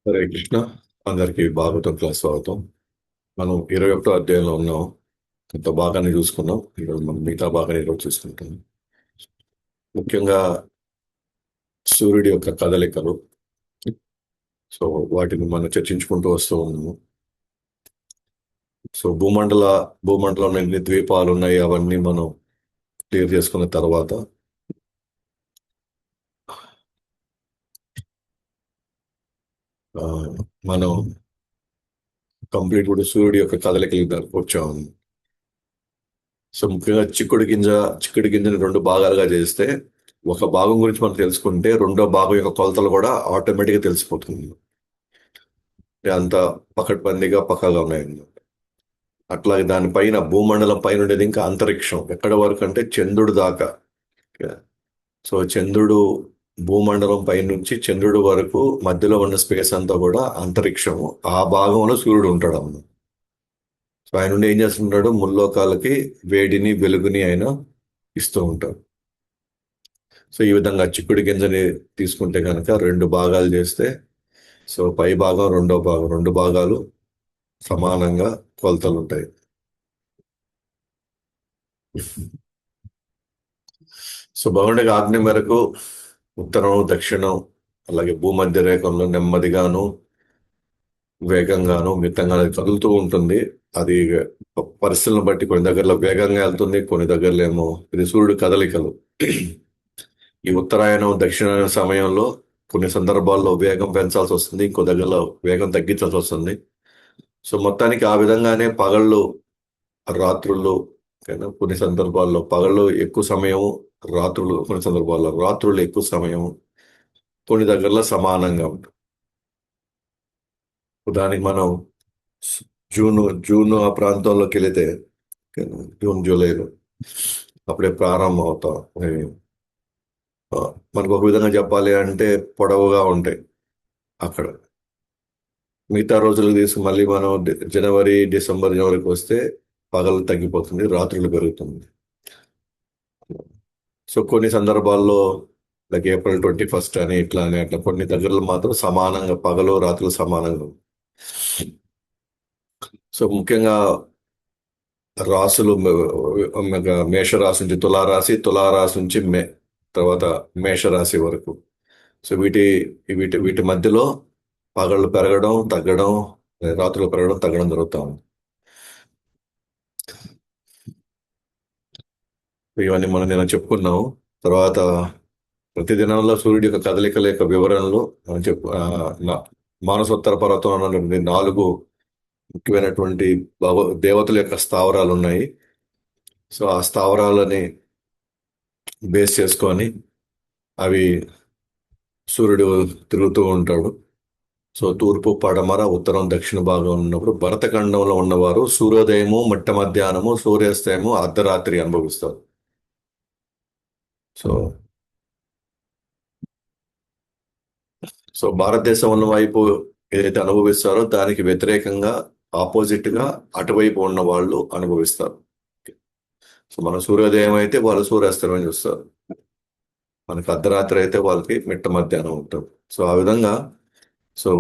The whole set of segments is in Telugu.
హరే కృష్ణ. అందరికీ భాగవతం క్లాస్ స్వాగతం. మనం 21వ అధ్యాయంలో ఉన్నాం. కొంత భాగాన్ని చూసుకున్నాం. ఈరోజు మనం మిగతా భాగాన్ని ఈరోజు చూసుకుంటాం. ముఖ్యంగా సూర్యుడి యొక్క కదలికలు. సో వాటిని మనం చర్చించుకుంటూ వస్తూ ఉన్నాము. సో భూమండలంలో ఎన్ని ద్వీపాలు ఉన్నాయి అవన్నీ మనం క్లియర్ చేసుకున్న తర్వాత ఆ, మనం కంప్లీట్ కూడా సూర్యుడి యొక్క కదలికలు దానికి వచ్చాము. సో ముఖ్యంగా చిక్కుడు గింజని రెండు భాగాలుగా చేస్తే ఒక భాగం గురించి మనం తెలుసుకుంటే రెండో భాగం యొక్క కొలతలు కూడా ఆటోమేటిక్గా తెలిసిపోతుంది. అంటే అంత పకడ్బందీగా పక్కాగా ఉన్నాయన్నమాట. అట్లాగే దానిపైన భూమండలం పైన ఉండేది ఇంకా అంతరిక్షం ఎక్కడ వరకు అంటే చంద్రుడు దాకా. సో చంద్రుడు భూమండలం పై నుంచి చంద్రుడు వరకు మధ్యలో ఉన్న స్పేస్ అంతా కూడా అంతరిక్షము. ఆ భాగంలో సూర్యుడు ఉంటాడు అన్నమాట. సో ఆయన నుండి ఏం చేస్తుంటాడు, ముల్లోకాలకి వేడిని వెలుగుని ఆయన ఇస్తూ ఉంటాడు. సో ఈ విధంగా చిక్కుడు గింజని తీసుకుంటే కనుక రెండు భాగాలు చేస్తే, సో పై భాగం రెండో భాగం రెండు భాగాలు సమానంగా కొలతలు ఉంటాయి. సో భగవానుడికి ఆజ్ఞ మేరకు ఉత్తరం దక్షిణం అలాగే భూమధ్య రేఖంలో నెమ్మదిగాను వేగంగాను మితంగాను అది కదులుతూ ఉంటుంది. అది పరిస్థితులను బట్టి కొన్ని దగ్గరలో వేగంగా వెళ్తుంది, కొన్ని దగ్గరలో ఏమో ఇది సూర్యుడు కదలికలు. ఈ ఉత్తరాయణం దక్షిణాయనం సమయంలో కొన్ని సందర్భాల్లో వేగం పెంచాల్సి వస్తుంది, ఇంకో దగ్గరలో వేగం తగ్గించాల్సి వస్తుంది. సో మొత్తానికి ఆ విధంగానే పగళ్ళు రాత్రులు, కొన్ని సందర్భాల్లో పగళ్ళు ఎక్కువ సమయం, రాత్రులు కొన్ని సందర్భాల్లో రాత్రులు ఎక్కువ సమయం, కొన్ని దగ్గరలో సమానంగా ఉంటుంది. ఉదాహరణకి మనం జూన్ జూన్ ఆ ప్రాంతంలోకి వెళితే, జూన్ జూలైలో అప్పుడే ప్రారంభం అవుతాం. ఆ, మనకు ఒక విధంగా చెప్పాలి అంటే పొడవుగా ఉంటాయి అక్కడ. మిగతా రోజులకు తీసుకు మళ్ళీ మనం జనవరి డిసెంబర్ జనవరికి వస్తే పగలు తగ్గిపోతుంది, రాత్రులు పెరుగుతుంది. సో కొన్ని సందర్భాల్లో లైక్ April 21 అని ఇట్లా అని అట్లా కొన్ని దగ్గరలో మాత్రం సమానంగా పగలు రాత్రులు సమానంగా ఉంది. సో ముఖ్యంగా రాసులు మేషరాశి నుంచి తులారాశి, తులారాశి నుంచి తర్వాత మేషరాశి వరకు. సో వీటి వీటి వీటి మధ్యలో పగళ్ళు పెరగడం తగ్గడం, రాత్రులు పెరగడం తగ్గడం జరుగుతూ ఉంది. ఇవన్నీ మనం నేను చెప్పుకున్నాం. తర్వాత ప్రతి దినంలో సూర్యుడి యొక్క కదలికల యొక్క వివరణలు మనం మానసోత్తర పర్వతం అన్నటువంటి 4 ముఖ్యమైనటువంటి దేవతల యొక్క స్థావరాలు ఉన్నాయి. సో ఆ స్థావరాలని బేస్ చేసుకొని అవి సూర్యుడు తిరుగుతూ ఉంటాడు. సో తూర్పు పడమర ఉత్తరం దక్షిణ భాగం ఉన్నప్పుడు భరతఖండంలో ఉన్నవారు సూర్యోదయము మిట్ట మధ్యాహ్నము సూర్యాస్తయము అర్ధరాత్రి అనుభవిస్తారు. సో సో భారతదేశం ఉన్న వైపు ఏదైతే అనుభవిస్తారో దానికి వ్యతిరేకంగా ఆపోజిట్ గా అటువైపు ఉన్న వాళ్ళు అనుభవిస్తారు. సో మన సూర్యోదయం అయితే వాళ్ళు సూర్యాస్తమయం చూస్తారు, మనకి అర్ధరాత్రి అయితే వాళ్ళకి మిట్ట మధ్యాహ్నం ఉంటుంది. సో ఆ విధంగా సో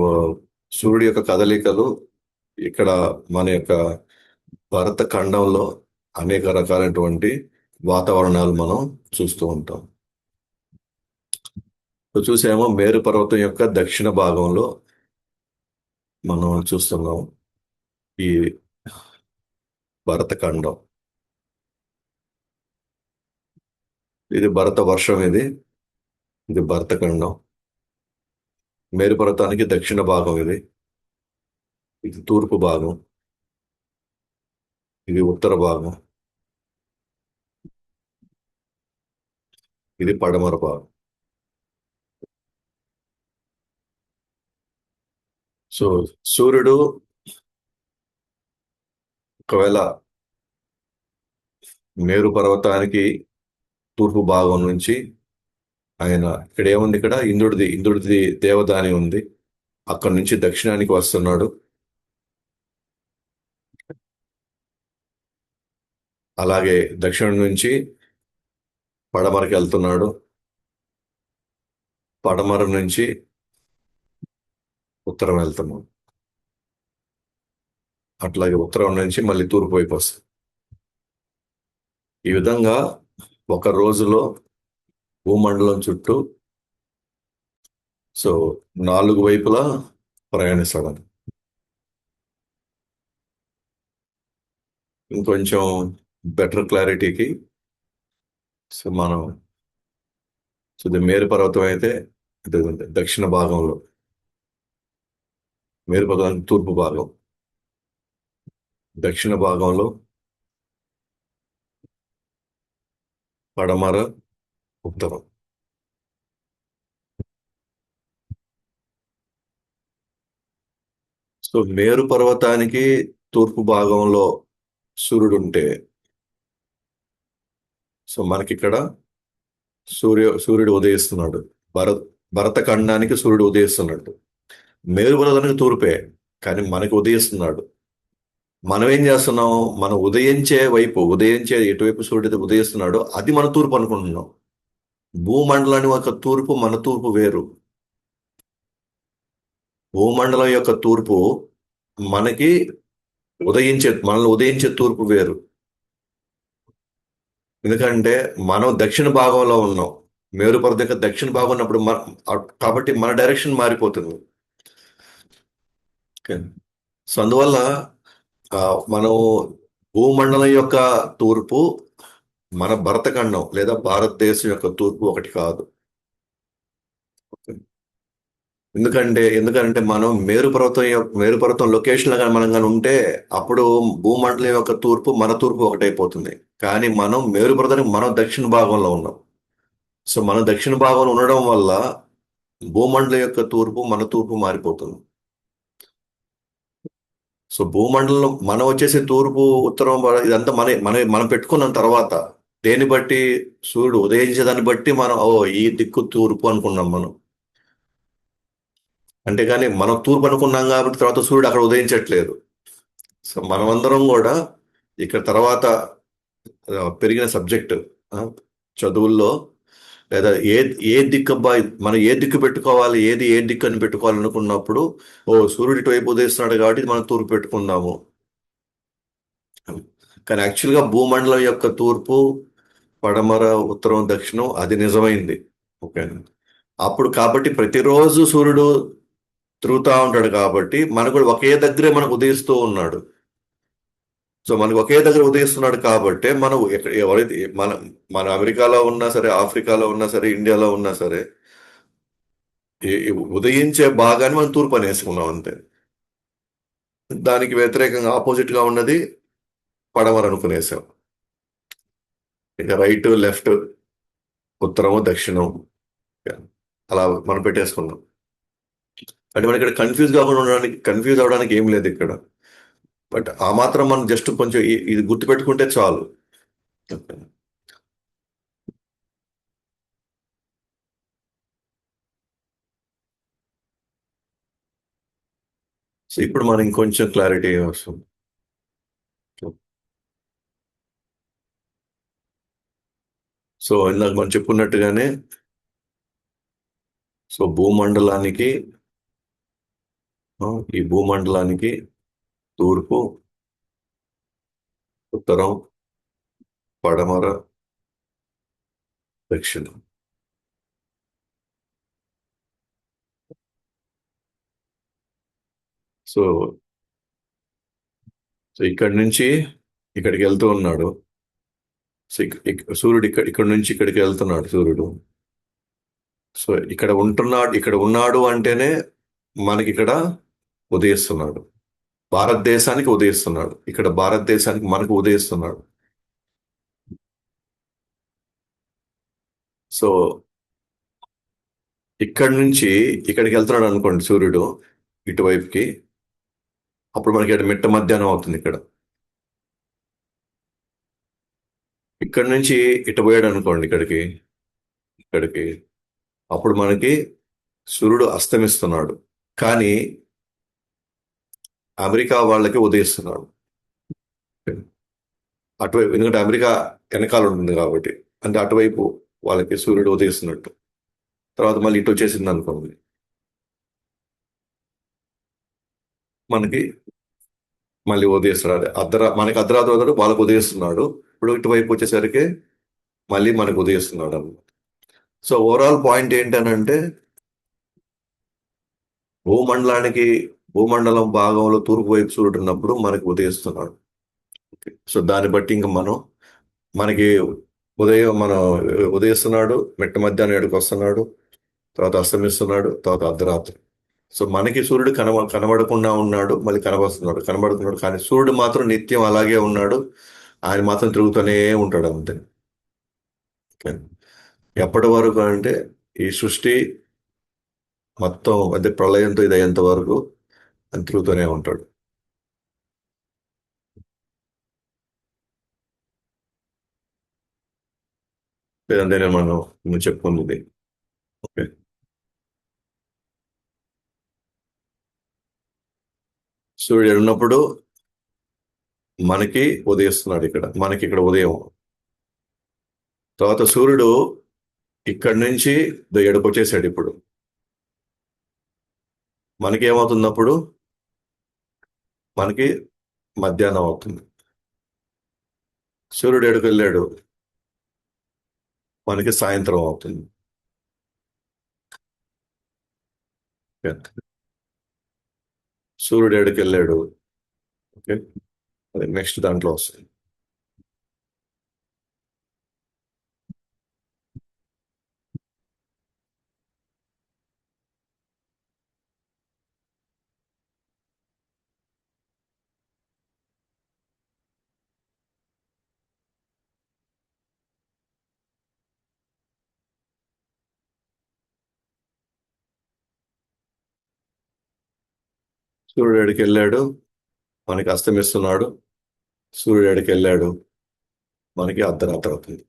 సూర్యుడి యొక్క కదలికలు ఇక్కడ మన యొక్క భరత ఖండంలో అనేక రకాలైనటువంటి వాతావరణాలు మనం చూస్తూ ఉంటాం. సో చూసేమో మేరు పర్వతం యొక్క దక్షిణ భాగంలో మనం చూస్తున్నాం ఈ భరతఖండం. ఇది భరత వర్షం, ఇది ఇది భరతఖండం. మేరు పర్వతానికి దక్షిణ భాగం ఇది, ఇది తూర్పు భాగం, ఇది ఉత్తర భాగం, ఇది పడమర భాగం. సో సూర్యుడు ఒకవేళ మేరు పర్వతానికి తూర్పు భాగం నుంచి ఆయన ఇక్కడ ఏముంది, ఇక్కడ ఇంద్రుడిది దేవదాని ఉంది, అక్కడి నుంచి దక్షిణానికి వస్తున్నాడు. అలాగే దక్షిణం నుంచి పడమరకి వెళ్తున్నాడు, పడమర నుంచి ఉత్తరం వెళ్తున్నాం. అట్లాగే ఉత్తరం నుంచి మళ్ళీ తూర్పు వైపు వస్తాం. ఈ విధంగా ఒక రోజులో భూమండలం చుట్టూ సో 4 వైపులా ప్రయాణిస్తాడు. ఇంకొంచెం బెటర్ క్లారిటీకి సో మనం సో ఇది మేరు పర్వతం అయితే ఇది దక్షిణ భాగంలో, మేరు పర్వతం తూర్పు భాగం, దక్షిణ భాగంలో పడమర, ఉత్తరం. సో మేరు పర్వతానికి తూర్పు భాగంలో సూర్యుడు ఉంటే సో మనకిక్కడ సూర్యుడు ఉదయిస్తున్నాడు. భరత భరత ఖండానికి సూర్యుడు ఉదయిస్తున్నాడు. మేరు పర్వతానికి తూర్పే, కానీ మనకి ఉదయిస్తున్నాడు. మనం ఏం చేస్తున్నాం? మనం ఉదయించే ఎటువైపు సూర్యుడు ఉదయిస్తున్నాడో అది మన తూర్పు అనుకుంటున్నాం. భూమండలాన్ని ఒక తూర్పు, మన తూర్పు వేరు. భూమండలం యొక్క తూర్పు మనకి మనల్ని ఉదయించే తూర్పు వేరు. ఎందుకంటే మనం దక్షిణ భాగంలో ఉన్నాం. మేరు పర్వతం యొక్క దక్షిణ భాగం ఉన్నప్పుడు కాబట్టి మన డైరెక్షన్ మారిపోతుంది. ఓకే. సో అందువల్ల ఆ, మనం భూమండలం యొక్క తూర్పు మన భరతఖండం లేదా భారతదేశం యొక్క తూర్పు ఒకటి కాదు. ఎందుకంటే మనం మేరు పర్వతం లొకేషన్ లాగా మనం కానీ ఉంటే అప్పుడు భూమండలం యొక్క తూర్పు మన తూర్పు ఒకటైపోతుంది. కానీ మనం మేరు పర్వతానికి మనం దక్షిణ భాగంలో ఉన్నాం. సో మన దక్షిణ భాగంలో ఉండడం వల్ల భూమండలం యొక్క తూర్పు మన తూర్పు మారిపోతుంది. సో భూమండలం మనం వచ్చేసి తూర్పు, ఉత్తరం, ఇదంతా మనం పెట్టుకున్న తర్వాత దేన్ని బట్టి సూర్యుడు ఉదయించేదాన్ని బట్టి మనం ఈ దిక్కు తూర్పు అనుకున్నాం మనం. అంతేగాని మనం తూర్పు అనుకున్నాం కాబట్టి తర్వాత సూర్యుడు అక్కడ ఉదయించట్లేదు. సో మనమందరం కూడా ఇక్కడ తర్వాత పెరిగిన సబ్జెక్ట్ చదువుల్లో లేదా ఏ దిక్కు మనం ఏ దిక్కు పెట్టుకోవాలి, ఏ దిక్కు అని పెట్టుకోవాలనుకున్నప్పుడు సూర్యుడు ఇటువైపు ఉదయిస్తున్నాడు కాబట్టి ఇది మనం తూర్పు పెట్టుకుందాము. కానీ యాక్చువల్గా భూమండలం యొక్క తూర్పు, పడమర, ఉత్తరం, దక్షిణం అది నిజమైంది. ఓకే. అప్పుడు కాబట్టి ప్రతిరోజు సూర్యుడు తిరుగుతూ ఉంటాడు కాబట్టి మనకు కూడా ఒకే దగ్గరే మనకు ఉదయిస్తూ ఉన్నాడు. సో మనకు ఒకే దగ్గర ఉదయిస్తున్నాడు కాబట్టి మనం ఎవరైతే మన అమెరికాలో ఉన్నా సరే, ఆఫ్రికాలో ఉన్నా సరే, ఇండియాలో ఉన్నా సరే ఈ ఉదయించే భాగాన్ని మనం తూర్పు అనేసుకున్నాం అంతే. దానికి వ్యతిరేకంగా ఆపోజిట్ గా ఉన్నది పడమర అనుకునేసాం. ఇక రైట్, లెఫ్ట్, ఉత్తరము, దక్షిణం అలా మనం పెట్టేసుకున్నాం. అంటే మనకి ఇక్కడ కన్ఫ్యూజ్ అవడానికి ఏం లేదు ఇక్కడ. బట్ ఆ మాత్రం మనం జస్ట్ కొంచెం ఇది గుర్తుపెట్టుకుంటే చాలు. సో ఇప్పుడు మనం ఇంకొంచెం క్లారిటీ వస్తుంది. సో ఇందాక మనం చెప్పుకున్నట్టుగానే సో ఈ భూమండలానికి తూర్పు, ఉత్తరం, పడమర, దక్షిణం. సో సో ఇక్కడి నుంచి ఇక్కడికి వెళ్తూ ఉన్నాడు. సో సూర్యుడు ఇక్కడ నుంచి ఇక్కడికి వెళ్తున్నాడు సూర్యుడు. సో ఇక్కడ ఉన్నాడు అంటేనే మనకి ఇక్కడ ఉదయిస్తున్నాడు. భారతదేశానికి ఉదయిస్తున్నాడు. ఇక్కడ భారతదేశానికి మనకు ఉదయిస్తున్నాడు. సో ఇక్కడి నుంచి ఇక్కడికి వెళ్తున్నాడు అనుకోండి సూర్యుడు ఇటువైపుకి, అప్పుడు మనకి ఇక్కడ మిట్ట మధ్యాహ్నం అవుతుంది. ఇక్కడి నుంచి ఇటు పోయాడు అనుకోండి ఇక్కడికి అప్పుడు మనకి సూర్యుడు అస్తమిస్తున్నాడు. కానీ అమెరికా వాళ్ళకి ఉదయిస్తున్నాడు అటువైపు. ఎందుకంటే అమెరికా వెనకాల ఉంటుంది కాబట్టి, అంటే అటువైపు వాళ్ళకి సూర్యుడు ఉదయిస్తున్నట్టు. తర్వాత మళ్ళీ ఇటు వచ్చేసింది అనుకోండి. మనకి మళ్ళీ ఉదయిస్తున్నాడు. అదే మనకి అర్ధరాత్రి వదడు వాళ్ళకు ఉదయిస్తున్నాడు. ఇప్పుడు ఇటువైపు వచ్చేసరికి మళ్ళీ మనకు ఉదయిస్తున్నాడు అన్నమాట. సో ఓవరాల్ పాయింట్ ఏంటనంటే భూమండలానికి భూమండలం భాగంలో తూర్పు వైపు సూర్యుడు ఉన్నప్పుడు మనకి ఉదయిస్తున్నాడు. సో దాన్ని బట్టి ఇంకా మనకి మనం ఉదయిస్తున్నాడు, మిట్ట మధ్యాహ్నం ఏడుకి వస్తున్నాడు, తర్వాత అస్తమిస్తున్నాడు, తర్వాత అర్ధరాత్రి. సో మనకి సూర్యుడు కనబడకుండా ఉన్నాడు, మళ్ళీ కనబడుతున్నాడు, కానీ సూర్యుడు మాత్రం నిత్యం అలాగే ఉన్నాడు. ఆయన మాత్రం తిరుగుతూనే ఉంటాడు అంతే. ఓకే. ఎప్పటి వరకు అంటే ఈ సృష్టి మొత్తం అదే ప్రళయంతో ఇదయ్యేంత వరకు ఆయన తిరుగుతూనే ఉంటాడు. లేదంటే మనం చెప్పుకుంది. ఓకే. సూర్యుడు ఉన్నప్పుడు మనకి ఉదయిస్తున్నాడు, మనకి ఇక్కడ ఉదయం. తర్వాత సూర్యుడు ఇక్కడి నుంచి ఏడుకు వచ్చేసాడు. ఇప్పుడు మనకి ఏమవుతున్నప్పుడు మనకి మధ్యాహ్నం అవుతుంది. సూర్యుడు ఎక్కడికి వెళ్ళాడు, మనకి సాయంత్రం అవుతుంది. సూర్యుడు ఎక్కడికి వెళ్ళాడు. ఓకే. అది నెక్స్ట్ దాంట్లో వస్తుంది. సూర్యుడు ఎక్కడికి వెళ్ళాడు, మనకి అస్తమిస్తున్నాడు. సూర్యుడు ఎక్కడికి వెళ్ళాడు, మనకి అర్ధరాత్రి అవుతుంది.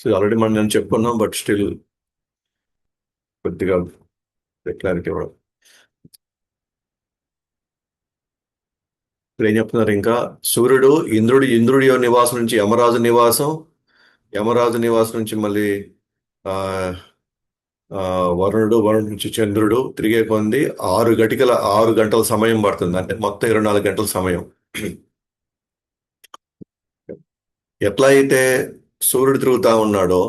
సో ఆల్రెడీ నేను చెప్పుకున్నాం, బట్ స్టిల్ కొద్దిగా క్లారిటీ ఇవ్వడం. ఇప్పుడు ఏం చెప్తున్నారు ఇంకా, సూర్యుడు ఇంద్రుడి నివాసం నుంచి యమరాజు నివాసం, యమరాజు నివాసం నుంచి మళ్ళీ ఆ ఆ వరుణుడి నుంచి చంద్రుడు తిరిగే కొంది 6 గంటల సమయం పడుతుంది. అంటే మొత్తం 24 గంటల సమయం. ఎట్లా అయితే సూర్యుడు తిరుగుతా ఉన్నాడో,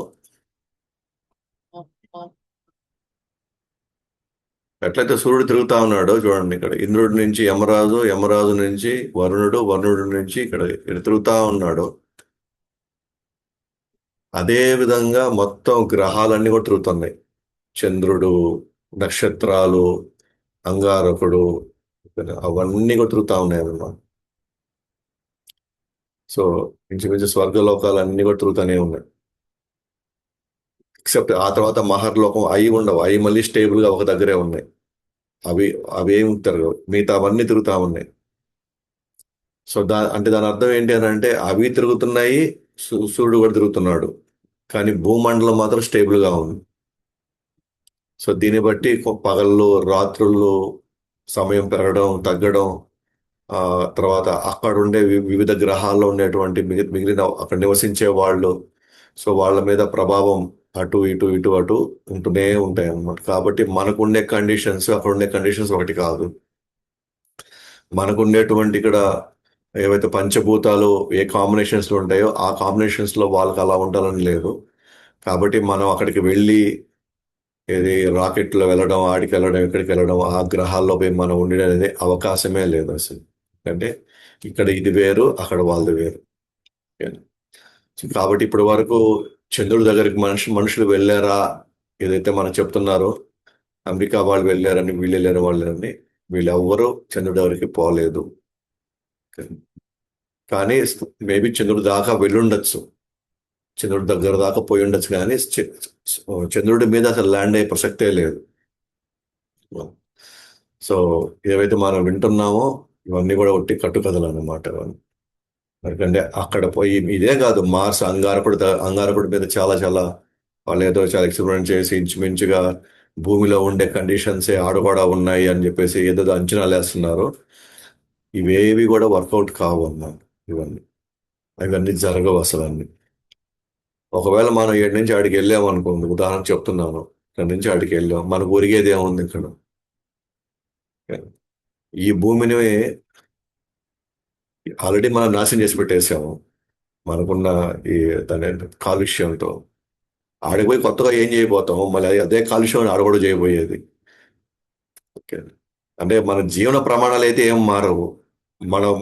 చూడండి, ఇక్కడ ఇంద్రుడి నుంచి యమరాజు, యమరాజు నుంచి వరుణుడు, వరుణుడి నుంచి ఇక్కడ తిరుగుతా ఉన్నాడు. అదే విధంగా మొత్తం గ్రహాలన్నీ కూడా తిరుగుతున్నాయి. చంద్రుడు, నక్షత్రాలు, అంగారకుడు, అవన్నీ కూడా తిరుగుతా ఉన్నాయి అన్నమాట. సో ఇంచుమించు స్వర్గలోకాలు అన్ని కూడా తిరుగుతూనే ఉన్నాయి. ఎక్సెప్ట్ ఆ తర్వాత మహర్లోకం అవి ఉండవు. అవి మళ్ళీ స్టేబుల్ గా ఒక దగ్గరే ఉన్నాయి. అవి అవి ఏమి తిరగవు, మిగతా అవన్నీ తిరుగుతా ఉన్నాయి. సో అంటే దాని అర్థం ఏంటి అని అంటే అవి తిరుగుతున్నాయి, సూర్యుడు కూడా తిరుగుతున్నాడు, కానీ భూమండలం మాత్రం స్టేబుల్ గా ఉంది. సో దీన్ని బట్టి పగళ్ళు రాత్రులు సమయం పెరగడం తగ్గడం, ఆ తర్వాత అక్కడ ఉండే వివిధ గ్రహాల్లో ఉండేటువంటి మిగిలిన అక్కడ నివసించే వాళ్ళు, సో వాళ్ళ మీద ప్రభావం అటు ఇటు ఇటు అటు ఉంటూనే ఉంటాయి అన్నమాట. కాబట్టి మనకు ఉండే కండిషన్స్ అక్కడ ఉండే కండిషన్స్ ఒకటి కాదు. మనకు ఉండేటువంటి ఇక్కడ ఏవైతే పంచభూతాలు ఏ కాంబినేషన్స్ లో ఉంటాయో ఆ కాంబినేషన్స్ లో వాళ్ళకి అలా ఉండాలని లేదు. కాబట్టి మనం అక్కడికి వెళ్ళి ఏది రాకెట్లో వెళ్ళడం, ఆడికి వెళ్ళడం, ఇక్కడికి వెళ్ళడం, ఆ గ్రహాల్లో పోయి మనం ఉండేది అవకాశమే లేదు అసలు. అంటే ఇక్కడ ఇది వేరు, అక్కడ వాళ్ళది వేరు. సో కాబట్టి ఇప్పటి వరకు చంద్రుడి దగ్గరికి మనుషులు వెళ్ళారా, ఏదైతే మనం చెప్తున్నారో అమెరికా వాళ్ళు వెళ్ళారని, వీళ్ళు వెళ్ళారు వాళ్ళని, వీళ్ళెవ్వరూ చంద్రుడి దగ్గరికి పోలేదు. కానీ మేబీ చంద్రుడి దాకా వెళ్ళుండొచ్చు, చంద్రుడి దగ్గర దాకా పోయి ఉండొచ్చు, కానీ చంద్రుడి మీద అసలు ల్యాండ్ అయ్యే ప్రసక్తే లేదు. సో ఏవైతే మనం వింటున్నామో ఇవన్నీ కూడా ఒట్టి కట్టుకథలు అన్నమాట. ఎందుకంటే అక్కడ పోయి ఇదే కాదు, మార్స్ అంగారకుడి మీద చాలా చాలా వాళ్ళు ఏదో చాలా ఎక్స్పెరిమెంట్ చేసి ఇంచుమించుగా భూమిలో ఉండే కండిషన్సే ఆడ కూడా ఉన్నాయి అని చెప్పేసి ఏదో అంచనాలు వేస్తున్నారు. ఇవేవి కూడా వర్కౌట్ కావు అన్నమాట. ఇవన్నీ ఇవన్నీ జరగవు అసలు అన్ని. ఒకవేళ మనం ఏడు నుంచి ఆడికి వెళ్ళాము అనుకోండి, ఉదాహరణ చెప్తున్నాను, ఇక్కడ నుంచి ఆడికి వెళ్ళాం, మనకు ఒరిగేది ఏముంది ఇక్కడ? ఈ భూమిని ఆల్రెడీ మనం నాశనం చేసి పెట్టేసాము మనకున్న ఈ దాని కాలుష్యంతో. ఆడిపోయి కొత్తగా ఏం చేయబోతాం? మళ్ళీ అదే కాలుష్యం ఆడ కూడా చేయబోయేది. ఓకే. అంటే మన జీవన ప్రమాణాలు అయితే ఏం మారవు.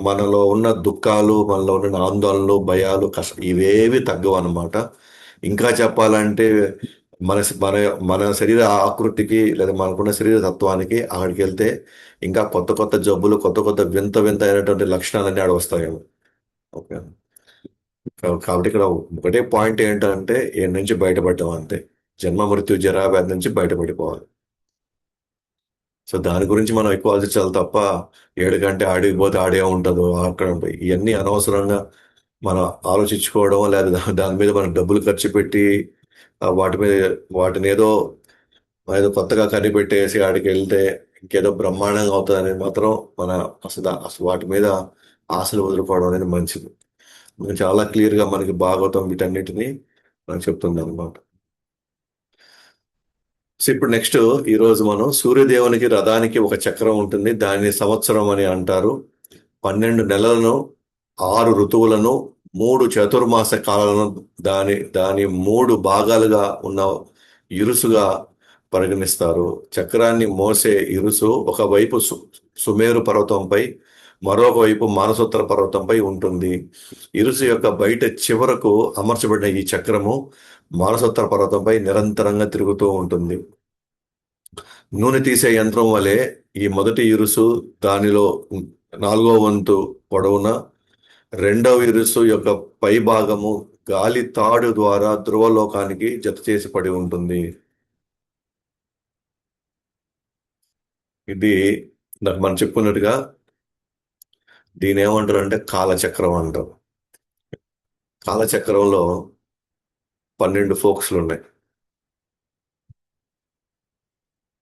మనలో ఉన్న దుఃఖాలు, మనలో ఉన్న ఆందోళనలు, భయాలు, కష్టం ఇవేవి తగ్గవు అన్నమాట. ఇంకా చెప్పాలంటే మన మన మన శరీర ఆకృతికి లేదా మనకున్న శరీర తత్వానికి అక్కడికి వెళ్తే ఇంకా కొత్త కొత్త జబ్బులు, కొత్త కొత్త వింత వింత అయినటువంటి లక్షణాలన్నీ ఆడ వస్తాయేమో. ఓకే. కాబట్టి ఇక్కడ ఒకటే పాయింట్ ఏంటంటే ఏ నుంచి బయటపడ్డాం అంతే. జన్మ మృత్యు జరా వ్యాధి నుంచి బయటపడిపోవాలి. సో దాని గురించి మనం ఎక్కువ ఆలోచించాలి తప్ప 7 గంట ఆడికి పోతే ఆడే ఉంటుందో అక్కడ ఉంటాయి ఇవన్నీ అనవసరంగా మనం ఆలోచించుకోవడం, లేదా దాని మీద మనం డబ్బులు ఖర్చు పెట్టి వాటి మీద వాటిని ఏదో ఏదో కొత్తగా కనిపెట్టేసి ఆడికి వెళ్తే ఇంకేదో బ్రహ్మాండంగా అవుతుంది అనేది మాత్రం మన అసలు వాటి మీద ఆశలు వదులుకోవడం అనేది మంచిది. మనం చాలా క్లియర్ గా మనకి భాగవతం వీటన్నిటిని మనకు చెప్తుంది అనమాట. సో ఇప్పుడు నెక్స్ట్ ఈ రోజు మనం సూర్యదేవునికి రథానికి ఒక చక్రం ఉంటుంది, దాన్ని సంవత్సరం అని అంటారు. 12 నెలలను, 6 ఋతువులను, 3 చతుర్మాస కాలాలను దాని దాని 3 భాగాలుగా ఉన్న ఇరుసుగా పరిగణిస్తారు. చక్రాన్ని మోసే ఇరుసు ఒకవైపు సుమేరు పర్వతంపై, మరొక వైపు మానసోత్తర పర్వతంపై ఉంటుంది. ఇరుసు యొక్క బయట చివరకు అమర్చబడిన ఈ చక్రము మానసోత్తర పర్వతంపై నిరంతరంగా తిరుగుతూ ఉంటుంది. నూనె తీసే యంత్రం వలె ఈ మొదటి ఇరుసు దానిలో 4వ వంతు పొడవున, రెండవ ఇరుసు యొక్క పై భాగము గాలి తాడు ద్వారా ధ్రువలోకానికి జత చేసి పడి ఉంటుంది. ఇది నాకు మనం చెప్పుకున్నట్టుగా దీని ఏమంటారు అంటే కాలచక్రం అంటారు. కాలచక్రంలో 12 ఫోక్స్లు ఉన్నాయి.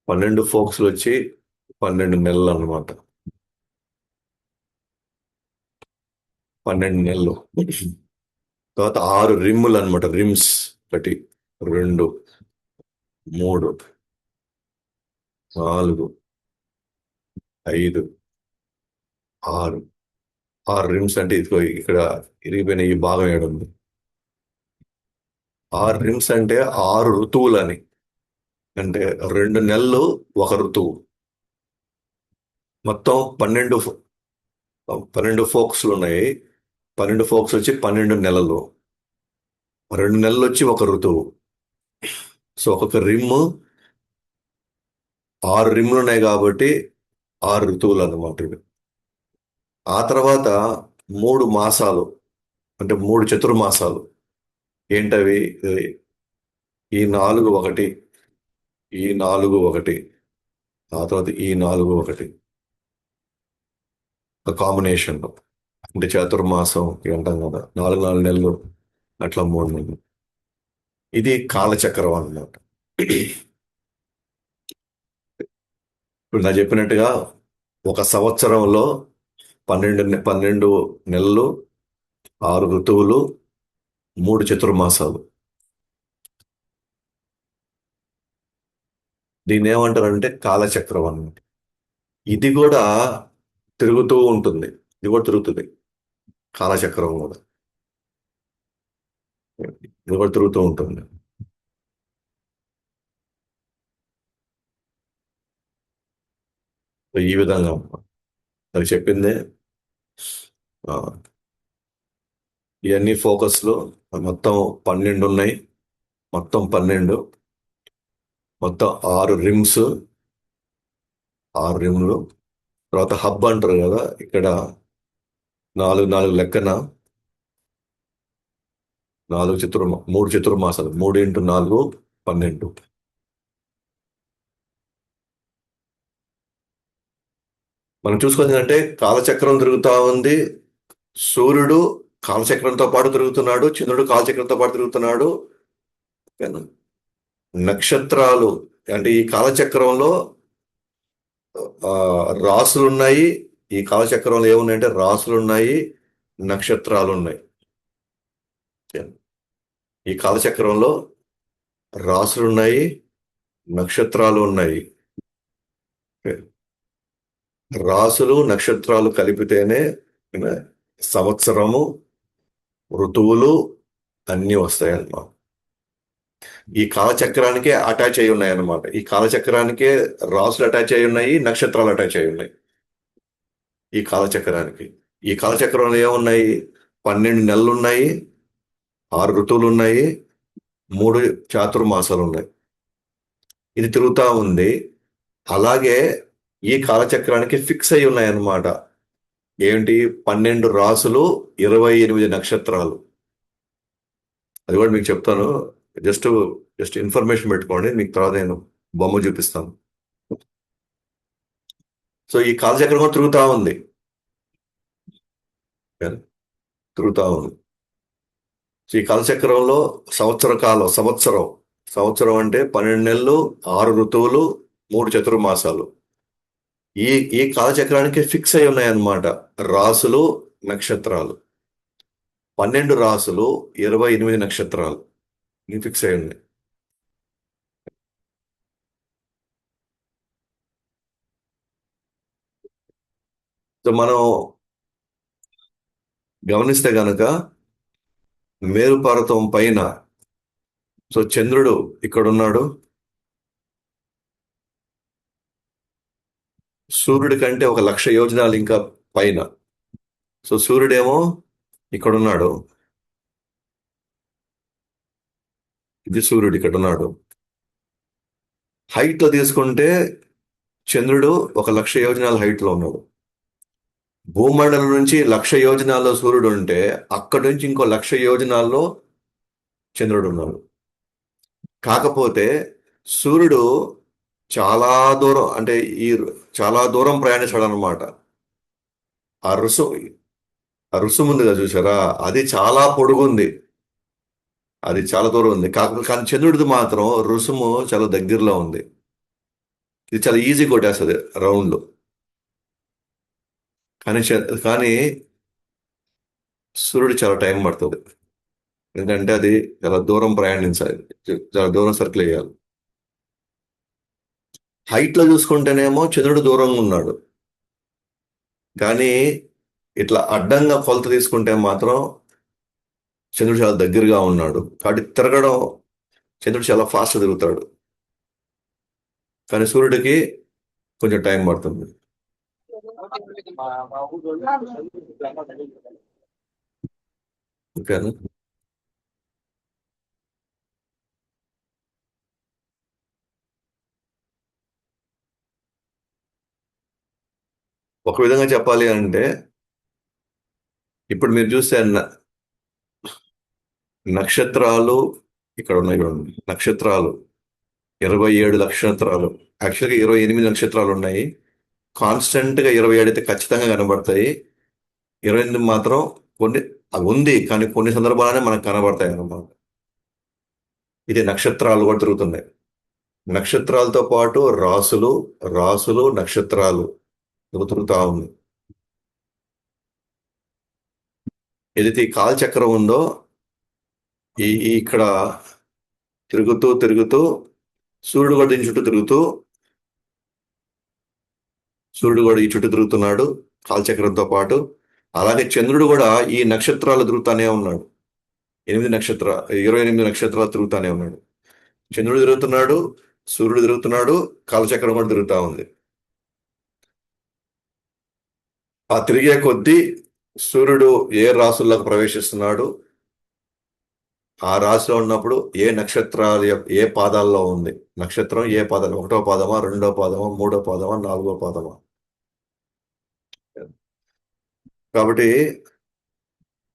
12 ఫోక్స్లు వచ్చి 12 నెలలు అన్నమాట. 12 నెలలు. తర్వాత 6 రిమ్ములు అనమాట. రిమ్స్ 1 2 3 4 5 6. 6 రిమ్స్ అంటే ఇదిగో ఇక్కడ ఇరిగిపోయిన ఈ భాగం ఏడుంది. 6 రిమ్స్ అంటే 6 ఋతువులని. అంటే 2 నెలలు ఒక ఋతువు. మొత్తం 12 ఫోక్స్లు ఉన్నాయి. 12 ఫోక్స్ వచ్చి 12 నెలలు. 2 నెలలు వచ్చి ఒక ఋతువు. సో ఒక్కొక్క రిమ్ 6 రిమ్లు ఉన్నాయి కాబట్టి 6 ఋతువులు అన్నమాట ఇవి. ఆ తర్వాత 3 మాసాలు, అంటే 3 చతుర్మాసాలు. ఏంటవి? ఈ 4 ఒకటి, ఈ 4 ఒకటి, ఆ తర్వాత ఈ 4 ఒకటి, కాంబినేషన్. అంటే చతుర్మాసం అంటాం కదా, 4 నెలలు, అట్లా 3 నెలలు. ఇది కాలచక్రం అన్నమాట. ఇప్పుడు నా చెప్పినట్టుగా ఒక సంవత్సరంలో 12 నెలలు, 6 ఋతువులు, 3 చతుర్మాసాలు. దీన్ని ఏమంటారంటే కాలచక్రం అన్నమాట. ఇది కూడా తిరుగుతూ ఉంటుంది. ఇది కూడా తిరుగుతుంది, కాలచక్రం కూడా. ఇది కూడా తిరుగుతూ ఉంటుంది. సో ఈ విధంగా నాకు చెప్పింది. ఆ, ఇవన్నీ ఫోకస్లు మొత్తం 12 ఉన్నాయి. మొత్తం 12, మొత్తం 6 రిమ్స్, 6 రిమ్లు. తర్వాత హబ్ అంటారు కదా, ఇక్కడ 4 లెక్కన 3 చతుర్మాసాలు. 3 × 4 12. మనం చూసుకుంది అంటే కాలచక్రం తిరుగుతా ఉంది. సూర్యుడు కాలచక్రంతో పాటు తిరుగుతున్నాడు, చంద్రుడు కాలచక్రంతో పాటు తిరుగుతున్నాడు. నక్షత్రాలు అంటే ఈ కాలచక్రంలో రాసులు ఉన్నాయి. ఈ కాలచక్రంలో ఏమున్నాయంటే రాసులు ఉన్నాయి, నక్షత్రాలు ఉన్నాయి. ఈ కాలచక్రంలో రాసులు ఉన్నాయి, నక్షత్రాలు ఉన్నాయి. రాసులు నక్షత్రాలు కలిపితేనే ఏమ, సంవత్సరము, ఋతువులు అన్నీ వస్తాయన్నమాట. ఈ కాలచక్రానికే అటాచ్ అయి ఉన్నాయి అన్నమాట. ఈ కాలచక్రానికే రాసులు అటాచ్ అయి ఉన్నాయి, నక్షత్రాలు అటాచ్ అయి ఉన్నాయి ఈ కాలచక్రానికి. ఈ కాలచక్రంలో ఏమున్నాయి? 12 నెలలు ఉన్నాయి, 6 ఋతువులు ఉన్నాయి, 3 చాతుర్మాసాలు ఉన్నాయి. ఇది తిరుగుతా ఉంది. అలాగే ఈ కాలచక్రానికి ఫిక్స్ అయి ఉన్నాయి అన్నమాట. ఏంటి? 12 రాసులు, 28 నక్షత్రాలు. అది కూడా మీకు చెప్తాను. జస్ట్ జస్ట్ ఇన్ఫర్మేషన్ పెట్టుకోండి, మీకు తర్వాత నేను బొమ్మ చూపిస్తాను. సో ఈ కాలచక్రం కూడా తిరుగుతా ఉంది. తిరుగుతా ఉంది. సో ఈ కాలచక్రంలో సంవత్సరం సంవత్సరం అంటే 12 నెలలు, 6 ఋతువులు, 3 చతుర్మాసాలు. ఈ ఈ కాలచక్రానికి ఫిక్స్ అయి ఉన్నాయి అన్నమాట రాసులు, నక్షత్రాలు. 12 రాసులు, 28 నక్షత్రాలు ఇవి ఫిక్స్ అయి ఉన్నాయి. సో మనం గమనిస్తే గనక మేరు పర్వతం పైన, సో చంద్రుడు ఇక్కడ ఉన్నాడు. సూర్యుడి కంటే 1,00,000 యోజనాలు ఇంకా పైన. సో సూర్యుడేమో ఇక్కడ ఉన్నాడు. ఇది సూర్యుడు ఇక్కడ ఉన్నాడు. హైట్ లో తీసుకుంటే చంద్రుడు 1,00,000 యోజనాల హైట్ లో ఉన్నాడు. భూమండలం నుంచి 1,00,000 యోజనాల్లో సూర్యుడు ఉంటే అక్కడి నుంచి ఇంకో 1,00,000 యోజనాల్లో చంద్రుడు ఉన్నాడు. కాకపోతే సూర్యుడు చాలా దూరం, అంటే ఈ చాలా దూరం ప్రయాణిస్తాడు అనమాట. ఆ రుసు ఆ రుసుము ఉంది కదా, చూసారా? అది చాలా పొడుగుంది, అది చాలా దూరం ఉంది. కాకపోతే కానీ చంద్రుడిది మాత్రం రుసుము చాలా దగ్గరలో ఉంది. ఇది చాలా ఈజీ కొట్టేస్తుంది రౌండ్లు. కానీ సూర్యుడు చాలా టైం పడుతుంది. ఎందుకంటే అది చాలా దూరం ప్రయాణించాలి, చాలా దూరం సర్కిల్ వేయాలి. హైట్ లో చూసుకుంటేనేమో చంద్రుడు దూరంగా ఉన్నాడు, కానీ ఇట్లా అడ్డంగా కొలత తీసుకుంటే మాత్రం చంద్రుడు చాలా దగ్గరగా ఉన్నాడు. కాబట్టి తిరగడం, చంద్రుడు చాలా ఫాస్ట్ తిరుగుతాడు, కానీ సూర్యుడికి కొంచెం టైం పడుతుంది. ఓకేనా? ఒక విధంగా చెప్పాలి అంటే, ఇప్పుడు మీరు చూస్తే నక్షత్రాలు ఇక్కడ ఉన్నాయి చూడండి. నక్షత్రాలు 27 నక్షత్రాలు, యాక్చువల్గా 28 నక్షత్రాలు ఉన్నాయి. కాన్స్టెంట్ గా 27 అయితే ఖచ్చితంగా కనబడతాయి. 28 మాత్రం కొన్ని అవి ఉంది, కానీ కొన్ని సందర్భాలనే మనకు కనబడతాయి అన్నమాట. ఇది నక్షత్రాలు కూడా తిరుగుతున్నాయి. నక్షత్రాలతో పాటు రాసులు, రాసులు నక్షత్రాలు తిరుగుతా ఉంది. ఏదైతే ఈ కాలచక్రం ఉందో, ఇక్కడ తిరుగుతూ తిరుగుతూ సూర్యుడు కూడా దీని చుట్టూ తిరుగుతూ, సూర్యుడు కూడా ఈ చుట్టూ తిరుగుతున్నాడు కాలచక్రంతో పాటు. అలాగే చంద్రుడు కూడా ఈ నక్షత్రాలు తిరుగుతానే ఉన్నాడు. 28 నక్షత్రాలు తిరుగుతానే ఉన్నాడు. చంద్రుడు తిరుగుతున్నాడు, సూర్యుడు తిరుగుతున్నాడు, కాలచక్రం కూడా తిరుగుతా ఉంది. ఆ తిరిగే కొద్దీ సూర్యుడు ఏ రాసుల్లోకి ప్రవేశిస్తున్నాడు, ఆ రాశిలో ఉన్నప్పుడు ఏ నక్షత్రాలు ఏ పాదాల్లో ఉంది, నక్షత్రం ఏ పాదాలు, 1వ పాదమా, 2వ పాదమా, 3వ పాదమా, 4వ పాదమా. కాబట్టి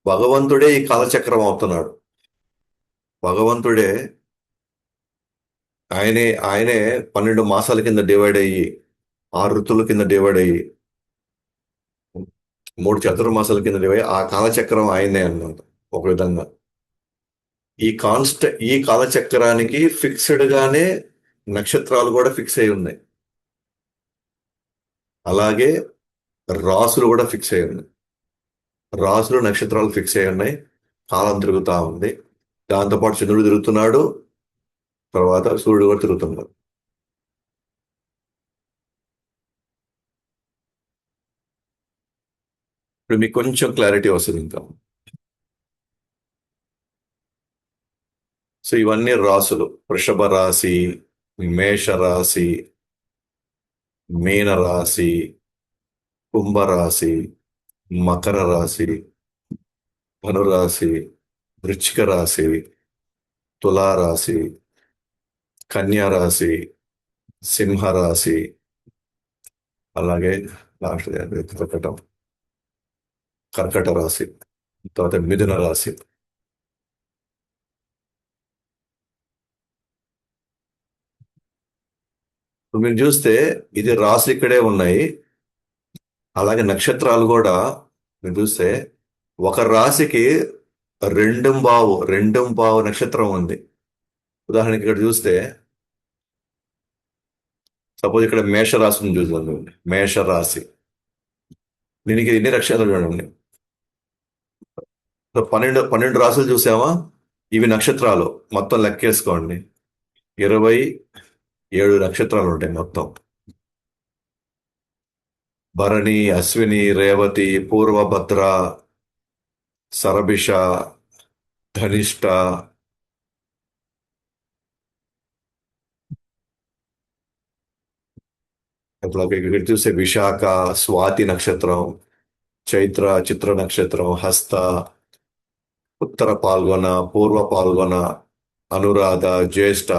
భగవంతుడే ఈ కాలచక్రం అవుతున్నాడు. భగవంతుడే, ఆయనే 12 మాసాల కింద డివైడ్ అయ్యి, 6 ఋతువుల కింద డివైడ్ అయ్యి, 3 చతుర్మాసాల కింద డివైడ్, ఆ కాలచక్రం ఆయనే అన్నమాట ఒక విధంగా. ఈ కాలచక్రానికి ఫిక్స్డ్ గానే నక్షత్రాలు కూడా ఫిక్స్ అయి ఉన్నాయి. అలాగే రాసులు కూడా ఫిక్స్ అయి ఉన్నాయి. రాసులు నక్షత్రాలు ఫిక్స్ అయి ఉన్నాయి. కాలం తిరుగుతా ఉంది. దాంతోపాటు చంద్రుడు తిరుగుతున్నాడు, తర్వాత సూర్యుడు కూడా తిరుగుతున్నాడు. ఇప్పుడు మీకు కొంచెం క్లారిటీ వస్తుంది ఇంకా. సో ఇవన్నీ రాసులు: వృషభ రాశి, మేష రాశి, మీన రాశి, కుంభరాశి, మకర రాశి, ధనురాశి, వృశ్చిక రాశి, తులారాశి, కన్యా రాశి, సింహరాశి, అలాగే లాస్ట్ కర్కటం, కర్కట రాశి, తర్వాత మిథున రాశి. ఇప్పుడు మీరు చూస్తే ఇది రాశి ఇక్కడే ఉన్నాయి, అలాగే నక్షత్రాలు కూడా మీరు చూస్తే ఒక రాశికి రెండు బావు నక్షత్రం ఉంది. ఉదాహరణకి ఇక్కడ చూస్తే, సపోజ్ ఇక్కడ మేషరాశి ఉంది చూద్దాం. మేషరాశి, దీనికి ఎన్ని నక్షత్రాలు చూడండి. సో 12 రాశులు చూసామా? ఇవి నక్షత్రాలు మొత్తం లెక్కేసుకోండి. 27 నక్షత్రాలు ఉంటాయి మొత్తం. భరణి, అశ్విని, రేవతి, పూర్వభద్ర, శరభిష, ధనిష్ట, అట్లాగే ఇక్కడ చూస్తే విశాఖ, స్వాతి నక్షత్రం, చైత్ర, చిత్ర నక్షత్రం, హస్త, ఉత్తర పాల్గొన, పూర్వ పాల్గొన, అనురాధ, జ్యేష్ఠ,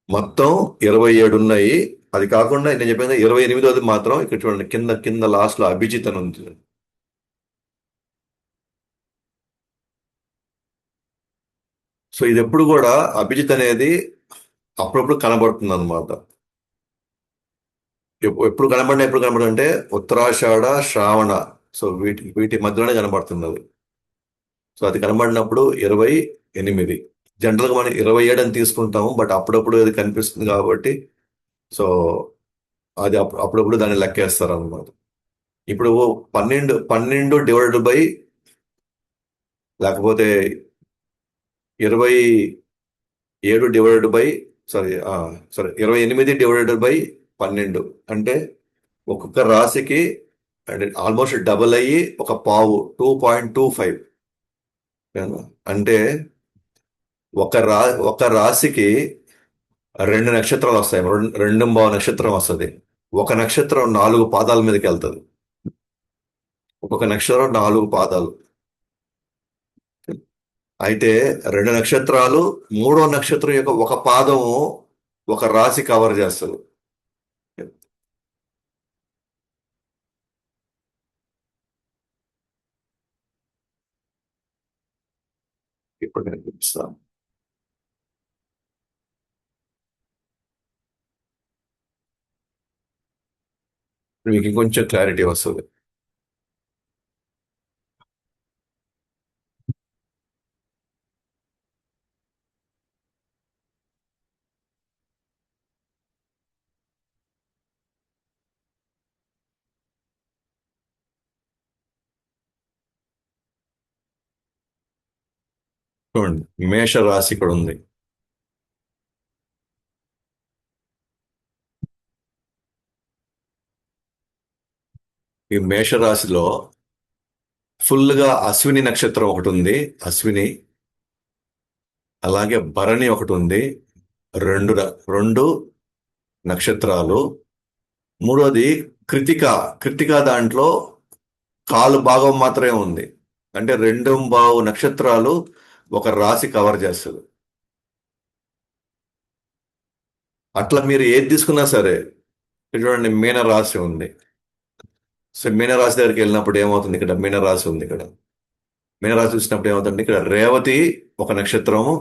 మొత్తం 27 ఉన్నాయి. అది కాకుండా నేను చెప్పిన 28వది మాత్రం ఇక్కడ చూడండి, కింద కింద లాస్ట్ లో అభిజిత్ అని ఉంది. సో ఇది ఎప్పుడు కూడా అభిజిత్ అనేది అప్పుడప్పుడు కనబడుతుంది అనమాట. ఎప్పుడు కనబడిన అంటే ఉత్తరాషాఢ, శ్రావణ, సో వీటి వీటి మధ్యలోనే కనబడుతుంది అది. సో అది కనబడినప్పుడు 28. జనరల్గా మనం 27 అని తీసుకుంటాము, బట్ అప్పుడప్పుడు అది కనిపిస్తుంది కాబట్టి సో అది అప్పుడప్పుడు దాన్ని లెక్కేస్తారు అనమాట. ఇప్పుడు 12 డివైడెడ్ బై, లేకపోతే 27 divided by, sorry sorry 28 divided by 12 అంటే ఒక్కొక్క రాశికి అంటే ఆల్మోస్ట్ డబుల్ అయ్యి ఒక పావు 2.25. అంటే ఒక రాశికి 2 నక్షత్రాలు వస్తాయి. రెండు బావ నక్షత్రం వస్తుంది. ఒక నక్షత్రం 4 పాదాల మీదకి వెళ్తుంది. ఒక్కొక్క నక్షత్రం 4 పాదాలు. అయితే 2 నక్షత్రాలు, మూడో నక్షత్రం యొక్క ఒక పాదము ఒక రాశి కవర్ చేస్తుంది. ఇప్పుడు నేను చూపిస్తాను. మీకు ఇంకొంచెం క్లారిటీ వస్తుంది. చూడండి, మేష రాశి ఇక్కడ ఉంది. ఈ మేష రాశిలో ఫుల్ గా అశ్విని నక్షత్రం ఒకటి ఉంది. అశ్విని, అలాగే భరణి ఒకటి ఉంది. రెండు నక్షత్రాలు. మూడోది కృతిక. కృతిక దాంట్లో కాలు భాగం మాత్రమే ఉంది. అంటే 2 నక్షత్రాలు ఒక రాశి కవర్ చేస్తుంది. అట్లా మీరు ఏది తీసుకున్నా సరే, చూడండి మీన రాశి ఉంది. సో మీన రాశి దగ్గరికి వెళ్ళినప్పుడు ఏమవుతుంది, ఇక్కడ మీన రాశి ఉంది. ఇక్కడ మీన రాశి చూసినప్పుడు ఏమవుతుంది, ఇక్కడ రేవతి ఒక నక్షత్రము,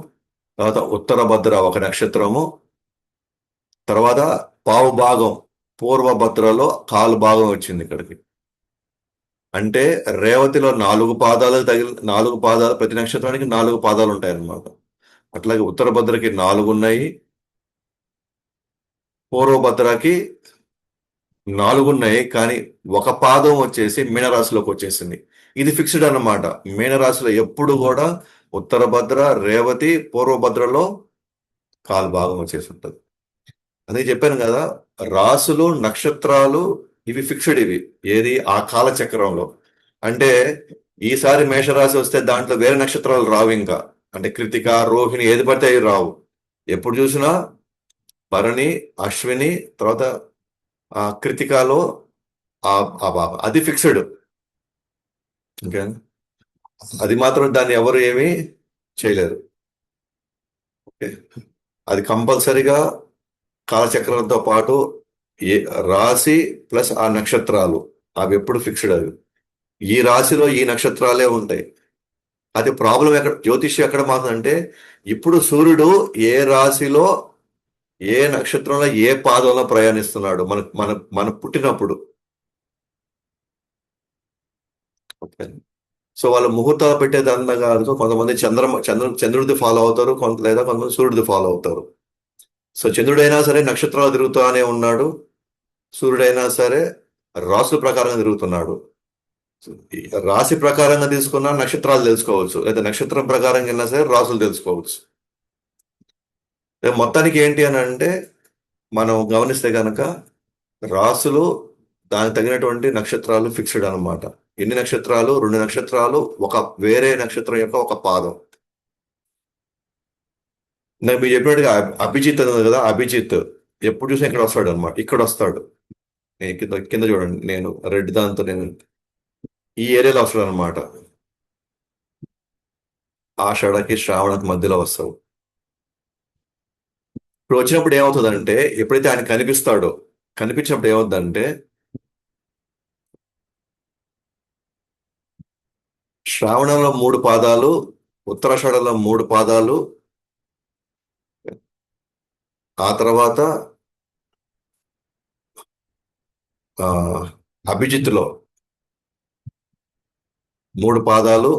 తర్వాత ఉత్తర భద్ర ఒక నక్షత్రము, తర్వాత పావు భాగం పూర్వభద్రలో కాలు భాగం వచ్చింది ఇక్కడికి. అంటే రేవతిలో 4 పాదాలు, ప్రతి నక్షత్రానికి 4 పాదాలు ఉంటాయి అన్నమాట. అట్లాగే ఉత్తర భద్రకి 4 ఉన్నాయి, పూర్వభద్రకి 4 ఉన్నాయి, కానీ ఒక పాదం వచ్చేసి మీనరాశిలోకి వచ్చేసింది. ఇది ఫిక్స్డ్ అన్నమాట. మీనరాశిలో ఎప్పుడు కూడా ఉత్తర భద్ర, రేవతి, పూర్వభద్రలో కాలు భాగం వచ్చేసి ఉంటుంది. అందుకే చెప్పాను కదా, రాసులు, నక్షత్రాలు ఇవి ఫిక్స్డ్. ఇవి ఏది ఆ కాల చక్రంలో. అంటే ఈసారి మేషరాశి వస్తే దాంట్లో వేరే నక్షత్రాలు రావు ఇంకా. అంటే కృతిక, రోహిణి ఏది పడితే అవి రావు. ఎప్పుడు చూసినా భరణి, అశ్విని, తర్వాత కృతికాలో ఆ ఆ బాబ అది ఫిక్స్డ్. ఓకే, అది మాత్రం దాన్ని ఎవరు ఏమీ చేయలేరు. ఓకే, అది కంపల్సరిగా కాలచక్రంతో పాటు ఏ రాశి ప్లస్ ఆ నక్షత్రాలు అవి ఎప్పుడు ఫిక్స్డ్ అవి. ఈ రాశిలో ఈ నక్షత్రాలే ఉంటాయి. అది ప్రాబ్లం ఎక్కడ, జ్యోతిష్యం ఎక్కడ మారుతుందంటే ఇప్పుడు సూర్యుడు ఏ రాశిలో ఏ నక్షత్రంలో ఏ పాదంలో ప్రయాణిస్తున్నాడు మన మన మన పుట్టినప్పుడు. ఓకే, సో వాళ్ళు ముహూర్తాలు పెట్టేది అందంగా కొంతమంది చంద్రుడిది ఫాలో అవుతారు, లేదా కొంతమంది సూర్యుడిది ఫాలో అవుతారు. సో చంద్రుడైనా సరే నక్షత్రాలు తిరుగుతూనే ఉన్నాడు, సూర్యుడైనా సరే రాసుల ప్రకారంగా తిరుగుతున్నాడు. ఈ రాశి ప్రకారంగా తీసుకున్నా నక్షత్రాలు తెలుసుకోవచ్చు, లేదా నక్షత్రం ప్రకారంగా వెళ్ళినా సరే రాసులు తెలుసుకోవచ్చు. మొత్తానికి ఏంటి అని అంటే మనం గమనిస్తే కనుక రాసులు దానికి తగినటువంటి నక్షత్రాలు ఫిక్స్డ్ అన్నమాట. ఎన్ని నక్షత్రాలు? 2 నక్షత్రాలు, ఒక వేరే నక్షత్రం యొక్క ఒక పాదం. నేను మీరు చెప్పినట్టుగా అభిజిత్ అన్నది కదా, అభిజిత్ ఎప్పుడు చూసినా ఇక్కడ వస్తాడు అనమాట, ఇక్కడ వస్తాడు. నేను కింద కింద చూడండి, నేను రెడ్ దాంతో నేను ఈ ఏరియాలో వస్తాడు అనమాట. ఆషాఢకి శ్రావణకి మధ్యలో వస్తాడు. ఇప్పుడు వచ్చినప్పుడు ఏమవుతుందంటే ఎప్పుడైతే ఆయన కనిపిస్తాడో, కనిపించినప్పుడు ఏమవుతుందంటే శ్రావణంలో 3 పాదాలు, ఉత్తరాషాఢంలో 3 పాదాలు, ఆ తర్వాత ఆ అభిజిత్తులో 3 పాదాలు,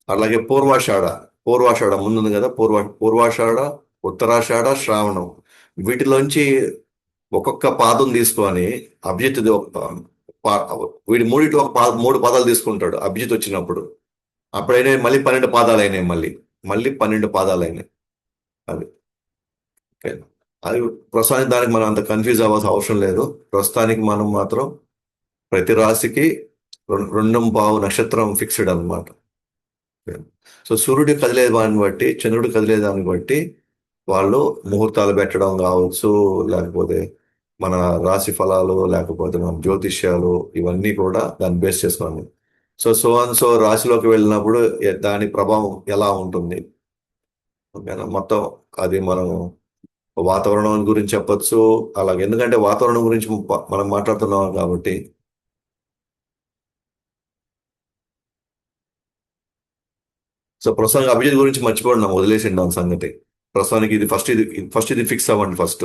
అలాగే పూర్వాషాఢ ముందుంది కదా, పూర్వాషాఢ, ఉత్తరాషాఢ, శ్రావణం. వీటిలోంచి ఒక్కొక్క పాదం తీసుకొని అభిజిత్ పా- వీడి మూడిటి ఒక 3 పాదాలు తీసుకుంటాడు అభిజిత్ వచ్చినప్పుడు. అప్పుడైనా మళ్ళీ 12 పాదాలు అయినాయి, మళ్ళీ మళ్ళీ 12 పాదాలు అయినాయి. అది ఓకే. అది ప్రస్తుతానికి దానికి మనం అంత కన్ఫ్యూజ్ అవ్వాల్సిన అవసరం లేదు. ప్రస్తుతానికి మనం మాత్రం ప్రతి రాశికి 2.5 నక్షత్రం ఫిక్స్డ్ అన్నమాట. సో సూర్యుడు కదిలే దాన్ని బట్టి, చంద్రుడు కదిలే దాన్ని బట్టి వాళ్ళు ముహూర్తాలు పెట్టడం కావచ్చు, లేకపోతే మన రాశి ఫలాలు, లేకపోతే మన జ్యోతిష్యాలు, ఇవన్నీ కూడా దాన్ని బేస్ చేసుకున్నాను. సో సో అండ్ సో రాశిలోకి వెళ్ళినప్పుడు దాని ప్రభావం ఎలా ఉంటుంది, ఓకేనా మొత్తం. అది మనం వాతావరణం గురించి చెప్పొచ్చు. అలాగే ఎందుకంటే వాతావరణం గురించి మనం మాట్లాడుతున్నాం కాబట్టి. సో ప్రస్తుతానికి అభిజిత్ గురించి మర్చిపోండి, వదిలేసిండి దాని సంగతి. ప్రస్తుతానికి ఇది ఫిక్స్ అవ్వండి ఫస్ట్.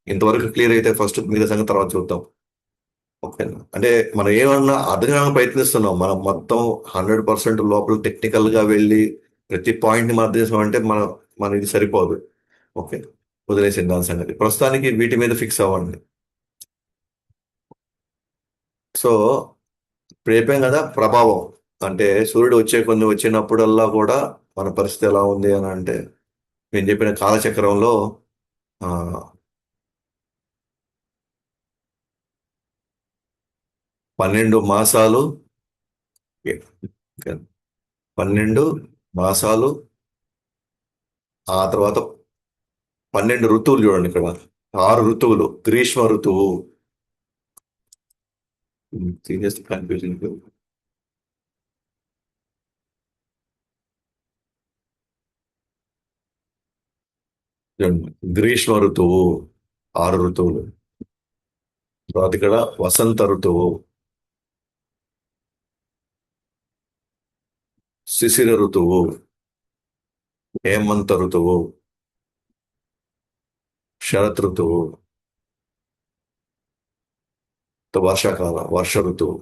ఇంతవరకు క్లియర్ అయితే ఫస్ట్ మీద సంగతి తర్వాత చూద్దాం. ఓకేనా, అంటే మనం ఏమన్నా అర్థం కావడానికి ప్రయత్నిస్తున్నాం, మనం మొత్తం 100% లోపల టెక్నికల్ గా వెళ్ళి ప్రతి పాయింట్ ని మనం అర్థం చేసామంటే మన ఇది సరిపోదు. ఓకే, వదిలేసింది దాని సంగతి. ప్రస్తుతానికి వీటి మీద ఫిక్స్ అవ్వండి. సో ఇప్పుడు చెప్పాం కదా ప్రభావం. అంటే సూర్యుడు కొన్ని వచ్చినప్పుడల్లా కూడా మన పరిస్థితి ఎలా ఉంది అని అంటే, నేను చెప్పిన కాలచక్రంలో ఆ, 12 మాసాలు. Okay, okay. 12 మాసాలు, ఆ తర్వాత 12 ఋతువులు చూడండి ఇక్కడ. 6 ఋతువులు. గ్రీష్మ ఋతువు, సీరియస్ కన్ఫ్యూజింగ్. గ్రీష్మ ఋతువు 6 ఋతువులు. తర్వాత ఇక్కడ వసంత ఋతువు, శిశిర ఋతువు, హేమంత ఋతువు, శరత్ ఋతువు, వర్షాకాలం, వర్ష ఋతువు.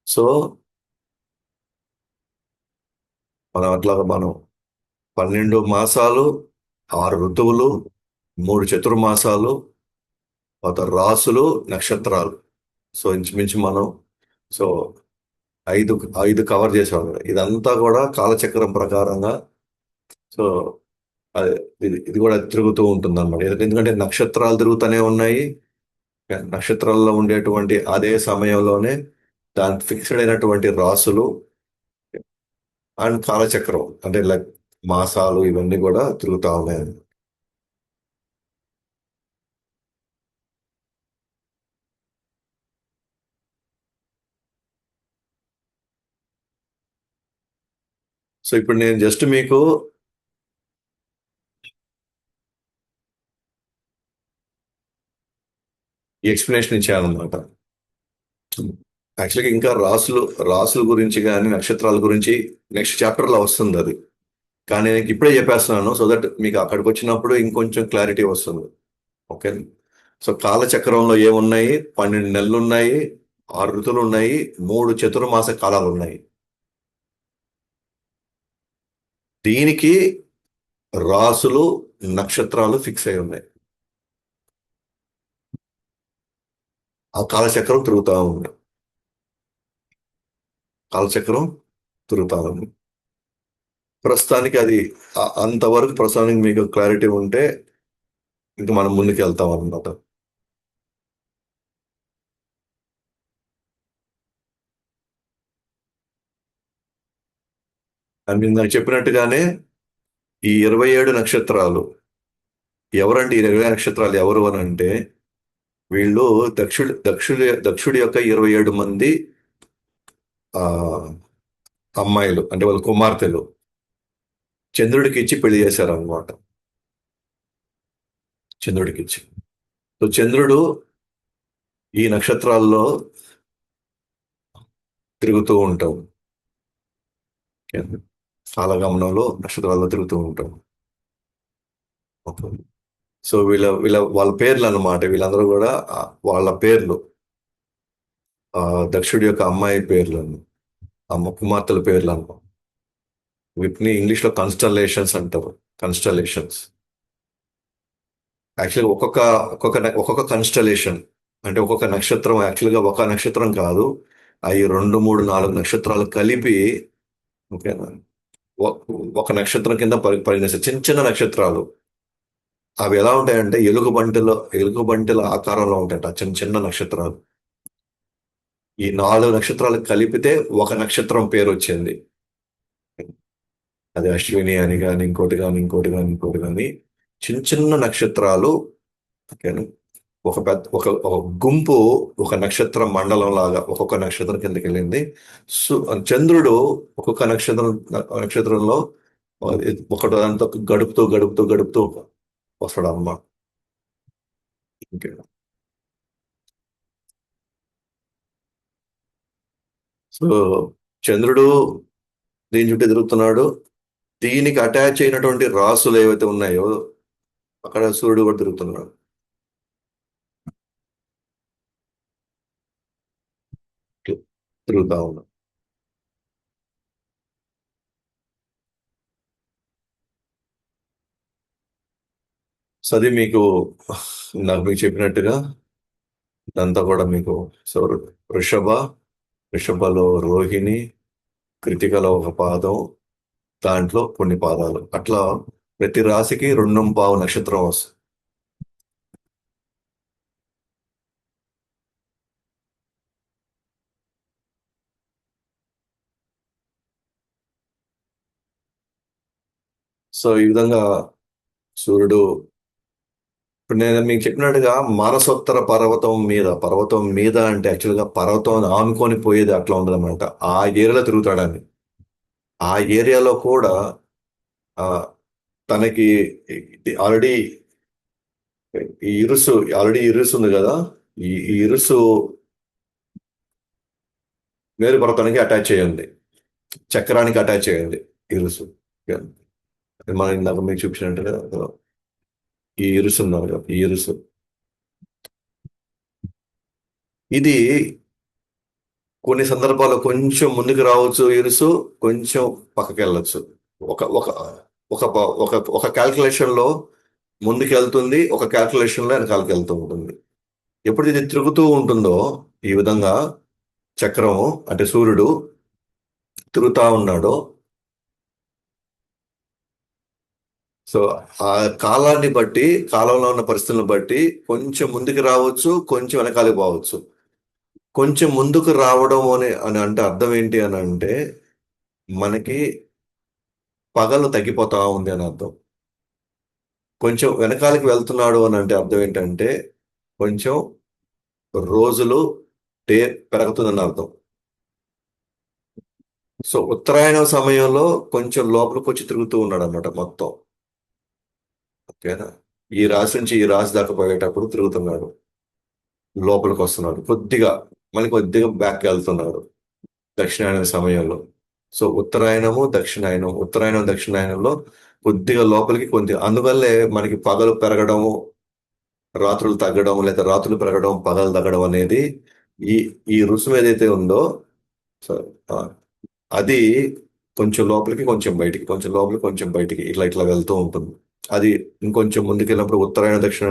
సో మనం 12 మాసాలు, 6 ఋతువులు, 3 చతుర్మాసాలు, తర్వాత రాసులు, నక్షత్రాలు. సో ఇంచుమించు మనం సో ఐదు ఐదు కవర్ చేసేవాళ్ళం. ఇదంతా కూడా కాలచక్రం ప్రకారంగా. సో అదే ఇది కూడా తిరుగుతూ ఉంటుంది అనమాట. ఎందుకంటే నక్షత్రాలు తిరుగుతూనే ఉన్నాయి. నక్షత్రాల్లో ఉండేటువంటి అదే సమయంలోనే దాని ఫిక్స్డ్ అయినటువంటి రాసులు అండ్ కాలచక్రం అంటే లైక్ మాసాలు ఇవన్నీ కూడా తిరుగుతూ ఉన్నాయి. సో ఇప్పుడు నేను జస్ట్ మీకు ఈ ఎక్స్ప్లెనేషన్ ఇచ్చాను అనమాట. యాక్చువల్గా ఇంకా రాసుల గురించి కానీ నక్షత్రాల గురించి నెక్స్ట్ చాప్టర్లో వస్తుంది అది. కానీ నేను ఇప్పుడే చెప్పేస్తున్నాను సో దట్ మీకు అక్కడికి వచ్చినప్పుడు ఇంకొంచెం క్లారిటీ వస్తుంది. ఓకే. సో కాలచక్రంలో ఏమున్నాయి? 12 నెలలు ఉన్నాయి, 6 ఋతువులు ఉన్నాయి, 3 చతుర్మాస కాలాలు ఉన్నాయి. దీనికి రాసులు నక్షత్రాలు ఫిక్స్ అయి ఉన్నాయి. ఆ కాలచక్రం తిరుగుతా ఉంది. కాలచక్రం తిరుగుతా ఉంది. ప్రస్తుతానికి అది అంతవరకు ప్రస్తుతానికి మీకు క్లారిటీ ఉంటే ఇంకా మనం ముందుకు వెళ్తాం అన్నమాట. అండ్ నేను నాకు చెప్పినట్టుగానే ఈ 27 నక్షత్రాలు ఎవరండి? ఈ 27 నక్షత్రాలు ఎవరు అని అంటే వీళ్ళు దక్షుడి యొక్క 27 మంది ఆ అమ్మాయిలు అంటే వాళ్ళ కుమార్తెలు చంద్రుడికి ఇచ్చి పెళ్లి చేశారు అనమాట. చంద్రుడికి ఇచ్చి. సో చంద్రుడు ఈ నక్షత్రాల్లో తిరుగుతూ ఉంటాం. కాలగమనంలో నక్షత్రాల్లో తిరుగుతూ ఉంటాం. ఓకే. సో వాళ్ళ పేర్లు అన్నమాట. వీళ్ళందరూ కూడా వాళ్ళ పేర్లు ఆ దక్షుడి యొక్క అమ్మాయి పేర్లు అమ్మ కుమార్తెల పేర్లు అన్నమాట. వీటిని ఇంగ్లీష్ లో కన్స్టలేషన్స్ అంటారు. కన్స్టలేషన్స్. యాక్చువల్గా ఒక్కొక్క కన్స్టలేషన్ అంటే ఒక్కొక్క నక్షత్రం యాక్చువల్గా ఒక నక్షత్రం కాదు. అవి 2, 3, 4 నక్షత్రాలు కలిపి ఓకేనా ఒ- ఒక నక్షత్రం కింద పరిగణిస్తారు. చిన్న చిన్న నక్షత్రాలు అవి ఎలా ఉంటాయంటే ఎలుగుబంటిల ఆకారంలో ఉంటాయట చిన్న చిన్న నక్షత్రాలు. ఈ 4 నక్షత్రాలు కలిపితే ఒక నక్షత్రం పేరు వచ్చింది. అది అశ్విని అని కానీ ఇంకోటి కానీ చిన్న చిన్న నక్షత్రాలు. ఓకేనా ఒక గుంపు ఒక నక్షత్ర మండలం లాగా ఒక్కొక్క నక్షత్రం కిందకి వెళ్ళింది. చంద్రుడు ఒక్కొక్క నక్షత్రంలో ఒకటి దాంతో గడుపుతూ వస్తాడు అమ్మ. ఇంకే. సో చంద్రుడు దీని చుట్టూ తిరుగుతున్నాడు. దీనికి అటాచ్ అయినటువంటి రాసులు ఏవైతే ఉన్నాయో అక్కడ సూర్యుడు కూడా తిరుగుతున్నాడు. తిరుగుతా ఉన్నాడు. సో అది మీకు నాకు మీకు చెప్పినట్టుగా ఇదంతా కూడా మీకు సో వృషభ వృషభలో రోహిణి, కృతికలో ఒక పాదం, దాంట్లో కొన్ని పాదాలు అట్లా ప్రతి రాశికి 2.25 నక్షత్రం వస్తుంది. సో ఈ విధంగా సూర్యుడు ఇప్పుడు నేను మీకు చెప్పినట్టుగా మానసోత్తర పర్వతం మీద అంటే యాక్చువల్గా పర్వతం ఆనుకొని పోయేది అట్లా ఉండదన్నమాట. ఆ ఏరియాలో తిరుగుతాడని. ఆ ఏరియాలో కూడా ఆ, తనకి ఆల్రెడీ ఈ ఇరుసు ఉంది కదా. ఈ ఇరుసు మేరు పర్వతానికి అటాచ్ చేయండి. చక్రానికి అటాచ్ చేయండి ఇరుసు. మనం ఇందాక మీకు చూపించినట్టుగా ఈ ఇరుసు ఉన్నారు కదా, ఈ ఇరుసు ఇది కొన్ని సందర్భాల్లో కొంచెం ముందుకు రావచ్చు. ఇరుసు కొంచెం పక్కకి వెళ్ళొచ్చు. ఒక ఒక ఒక ఒక క్యాల్కులేషన్ లో ముందుకు వెళ్తుంది, ఒక క్యాల్కులేషన్ లో వెనకాలకి వెళ్తూ ఉంటుంది. ఎప్పుడు ఇది తిరుగుతూ ఉంటుందో ఈ విధంగా చక్రం అంటే సూర్యుడు తిరుగుతా ఉన్నాడో సో ఆ కాలాన్ని బట్టి, కాలంలో ఉన్న పరిస్థితులను బట్టి కొంచెం ముందుకు రావచ్చు, కొంచెం వెనకాలి పోవచ్చు. కొంచెం ముందుకు రావడం అని అంటే అర్థం ఏంటి అని అంటే మనకి పగలు తగ్గిపోతా ఉంది అని అర్థం. కొంచెం వెనకాలకి వెళ్తున్నాడు అని అంటే అర్థం ఏంటంటే కొంచెం రోజులు డే పెరుగుతుందని అర్థం. సో ఉత్తరాయణం సమయంలో కొంచెం లోపలికి వచ్చి తిరుగుతూ ఉన్నాడు అనమాట మొత్తం. ఓకేనా? ఈ రాశి నుంచి ఈ రాశి దాకా పోయేటప్పుడు తిరుగుతున్నాడు, లోపలికి వస్తున్నాడు కొద్దిగా, మళ్ళీ కొద్దిగా బ్యాక్ వెళ్తున్నాడు దక్షిణాయన సమయంలో. సో ఉత్తరాయణం దక్షిణాయనంలో కొద్దిగా లోపలికి కొద్దిగా, అందువల్లే మనకి పగలు పెరగడము, రాత్రులు తగ్గడం, లేదా రాత్రులు పెరగడం, పగలు తగ్గడం అనేది ఈ ఈ రుసుము ఏదైతే ఉందో, సో ఆ, అది కొంచెం లోపలికి కొంచెం బయటికి, కొంచెం లోపలికి కొంచెం బయటికి, ఇట్లా ఇట్లా వెళ్తూ ఉంటుంది. అది ఇంకొంచెం ముందుకెళ్ళినప్పుడు ఉత్తరాయణ దక్షిణ,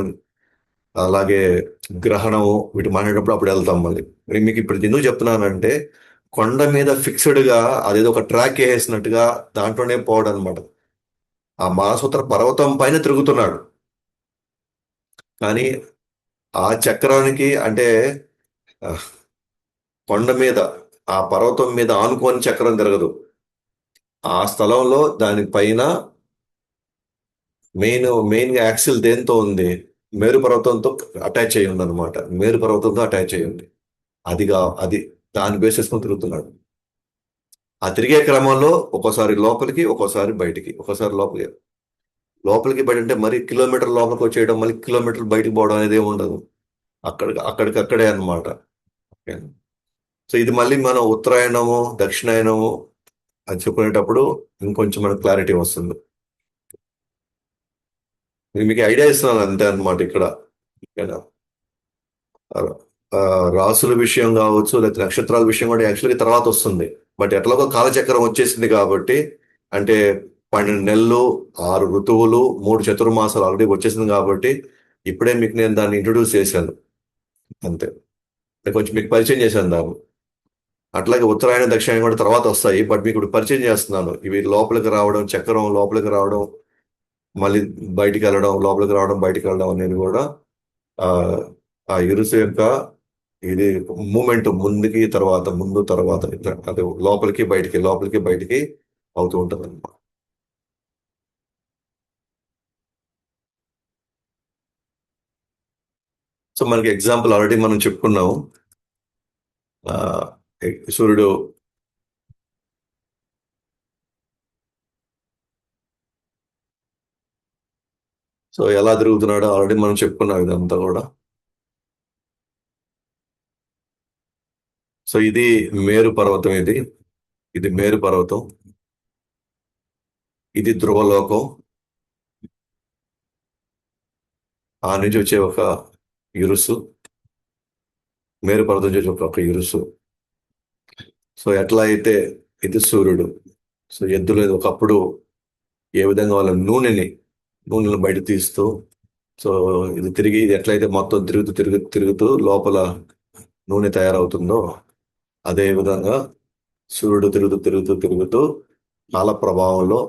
అలాగే గ్రహణము వీటి మాట్లాడేటప్పుడు అప్పుడు వెళ్తాం మళ్ళీ. మీకు ఇప్పుడు ఎందుకు చెప్తున్నానంటే కొండ మీద ఫిక్స్డ్ గా అదేదో ఒక ట్రాక్ వేసినట్టుగా దాంట్లోనే పోవడం అనమాట. ఆ మానసోత్తర పర్వతం పైన తిరుగుతున్నాడు, కానీ ఆ చక్రానికి అంటే ఆ, కొండ మీద, ఆ పర్వతం మీద ఆనుకొని చక్రం తిరగదు. ఆ స్థలంలో దాని పైన మెయిన్ గా యాక్సిల్ దేంతో ఉంది? మేరు పర్వతంతో అటాచ్ అయ్యి ఉంది అనమాట. మేరు పర్వతంతో అటాచ్ అయ్యి ఉంది. అది దాన్ని బేస్ చేసుకొని తిరుగుతున్నాడు. ఆ తిరిగే క్రమంలో ఒక్కోసారి లోపలికి, ఒక్కోసారి బయటికి, ఒక్కోసారి లోపలికి. లోపలికి బయట అంటే మరి కిలోమీటర్ లోపలికి వచ్చేయడం, మళ్ళీ కిలోమీటర్ బయటికి పోవడం అనేది ఏమి ఉండదు. అక్కడికక్కడే అన్నమాట. ఓకే. సో ఇది మళ్ళీ మనం ఉత్తరాయణము, దక్షిణాయనము అని చెప్పుకునేటప్పుడు ఇంకొంచెం మనకు క్లారిటీ వస్తుంది. నేను మీకు ఐడియా ఇస్తున్నాను అంతే అన్నమాట ఇక్కడ. ఓకేనా? ఆ, ఆ, రాసుల విషయం కావచ్చు, లేకపోతే నక్షత్రాల విషయం కూడా యాక్చువల్గా తర్వాత వస్తుంది. బట్ ఎట్లాగో కాలచక్రం వచ్చేసింది కాబట్టి, అంటే 12 నెలలు, 6 ఋతువులు, 3 చతుర్మాసాలు ఆల్రెడీ వచ్చేసింది కాబట్టి ఇప్పుడే మీకు నేను దాన్ని ఇంట్రొడ్యూస్ చేశాను అంతే. నేను కొంచెం మీకు పరిచయం చేశాను దాన్ని. అట్లాగే ఉత్తరాయణ దక్షిణాయనం కూడా తర్వాత వస్తాయి, బట్ మీకు ఇప్పుడు పరిచయం చేస్తున్నాను. ఇవి లోపలికి రావడం, చక్రం లోపలికి రావడం, మళ్ళీ బయటికి వెళ్ళడం, లోపలికి రావడం, బయటికి వెళ్ళడం అనేది కూడా ఆ ఆ ఇరుసు యొక్క ఇది మూమెంట్, ముందుకి తర్వాత, ముందు తర్వాత, ఇట్లా అది లోపలికి బయటికి, లోపలికి బయటికి అవుతూ ఉంటుంది అనమాట. సో మనకి ఎగ్జాంపుల్ ఆల్రెడీ మనం చెప్పుకున్నాము. ఆ సూర్యుడు సో ఎలా తిరుగుతున్నాడో ఆల్రెడీ మనం చెప్పుకున్నాం ఇదంతా కూడా. సో ఇది మేరు పర్వతం, ఇది మేరు పర్వతం, ఇది ధ్రువలోకం. ఆ నుంచి వచ్చే ఒక ఇరుసు, మేరు పర్వతం నుంచి వచ్చే ఒక ఇరుసు. సో ఎట్లా అయితే ఇది సూర్యుడు. సో ఎద్దులు ఒకప్పుడు ఏ విధంగా వాళ్ళ నూనెను బయట తీస్తూ, సో ఇది ఎట్లయితే మొత్తం తిరుగుతూ లోపల నూనె తయారవుతుందో, అదే విధంగా సూర్యుడు తిరుగుతూ కాల ప్రభావంలో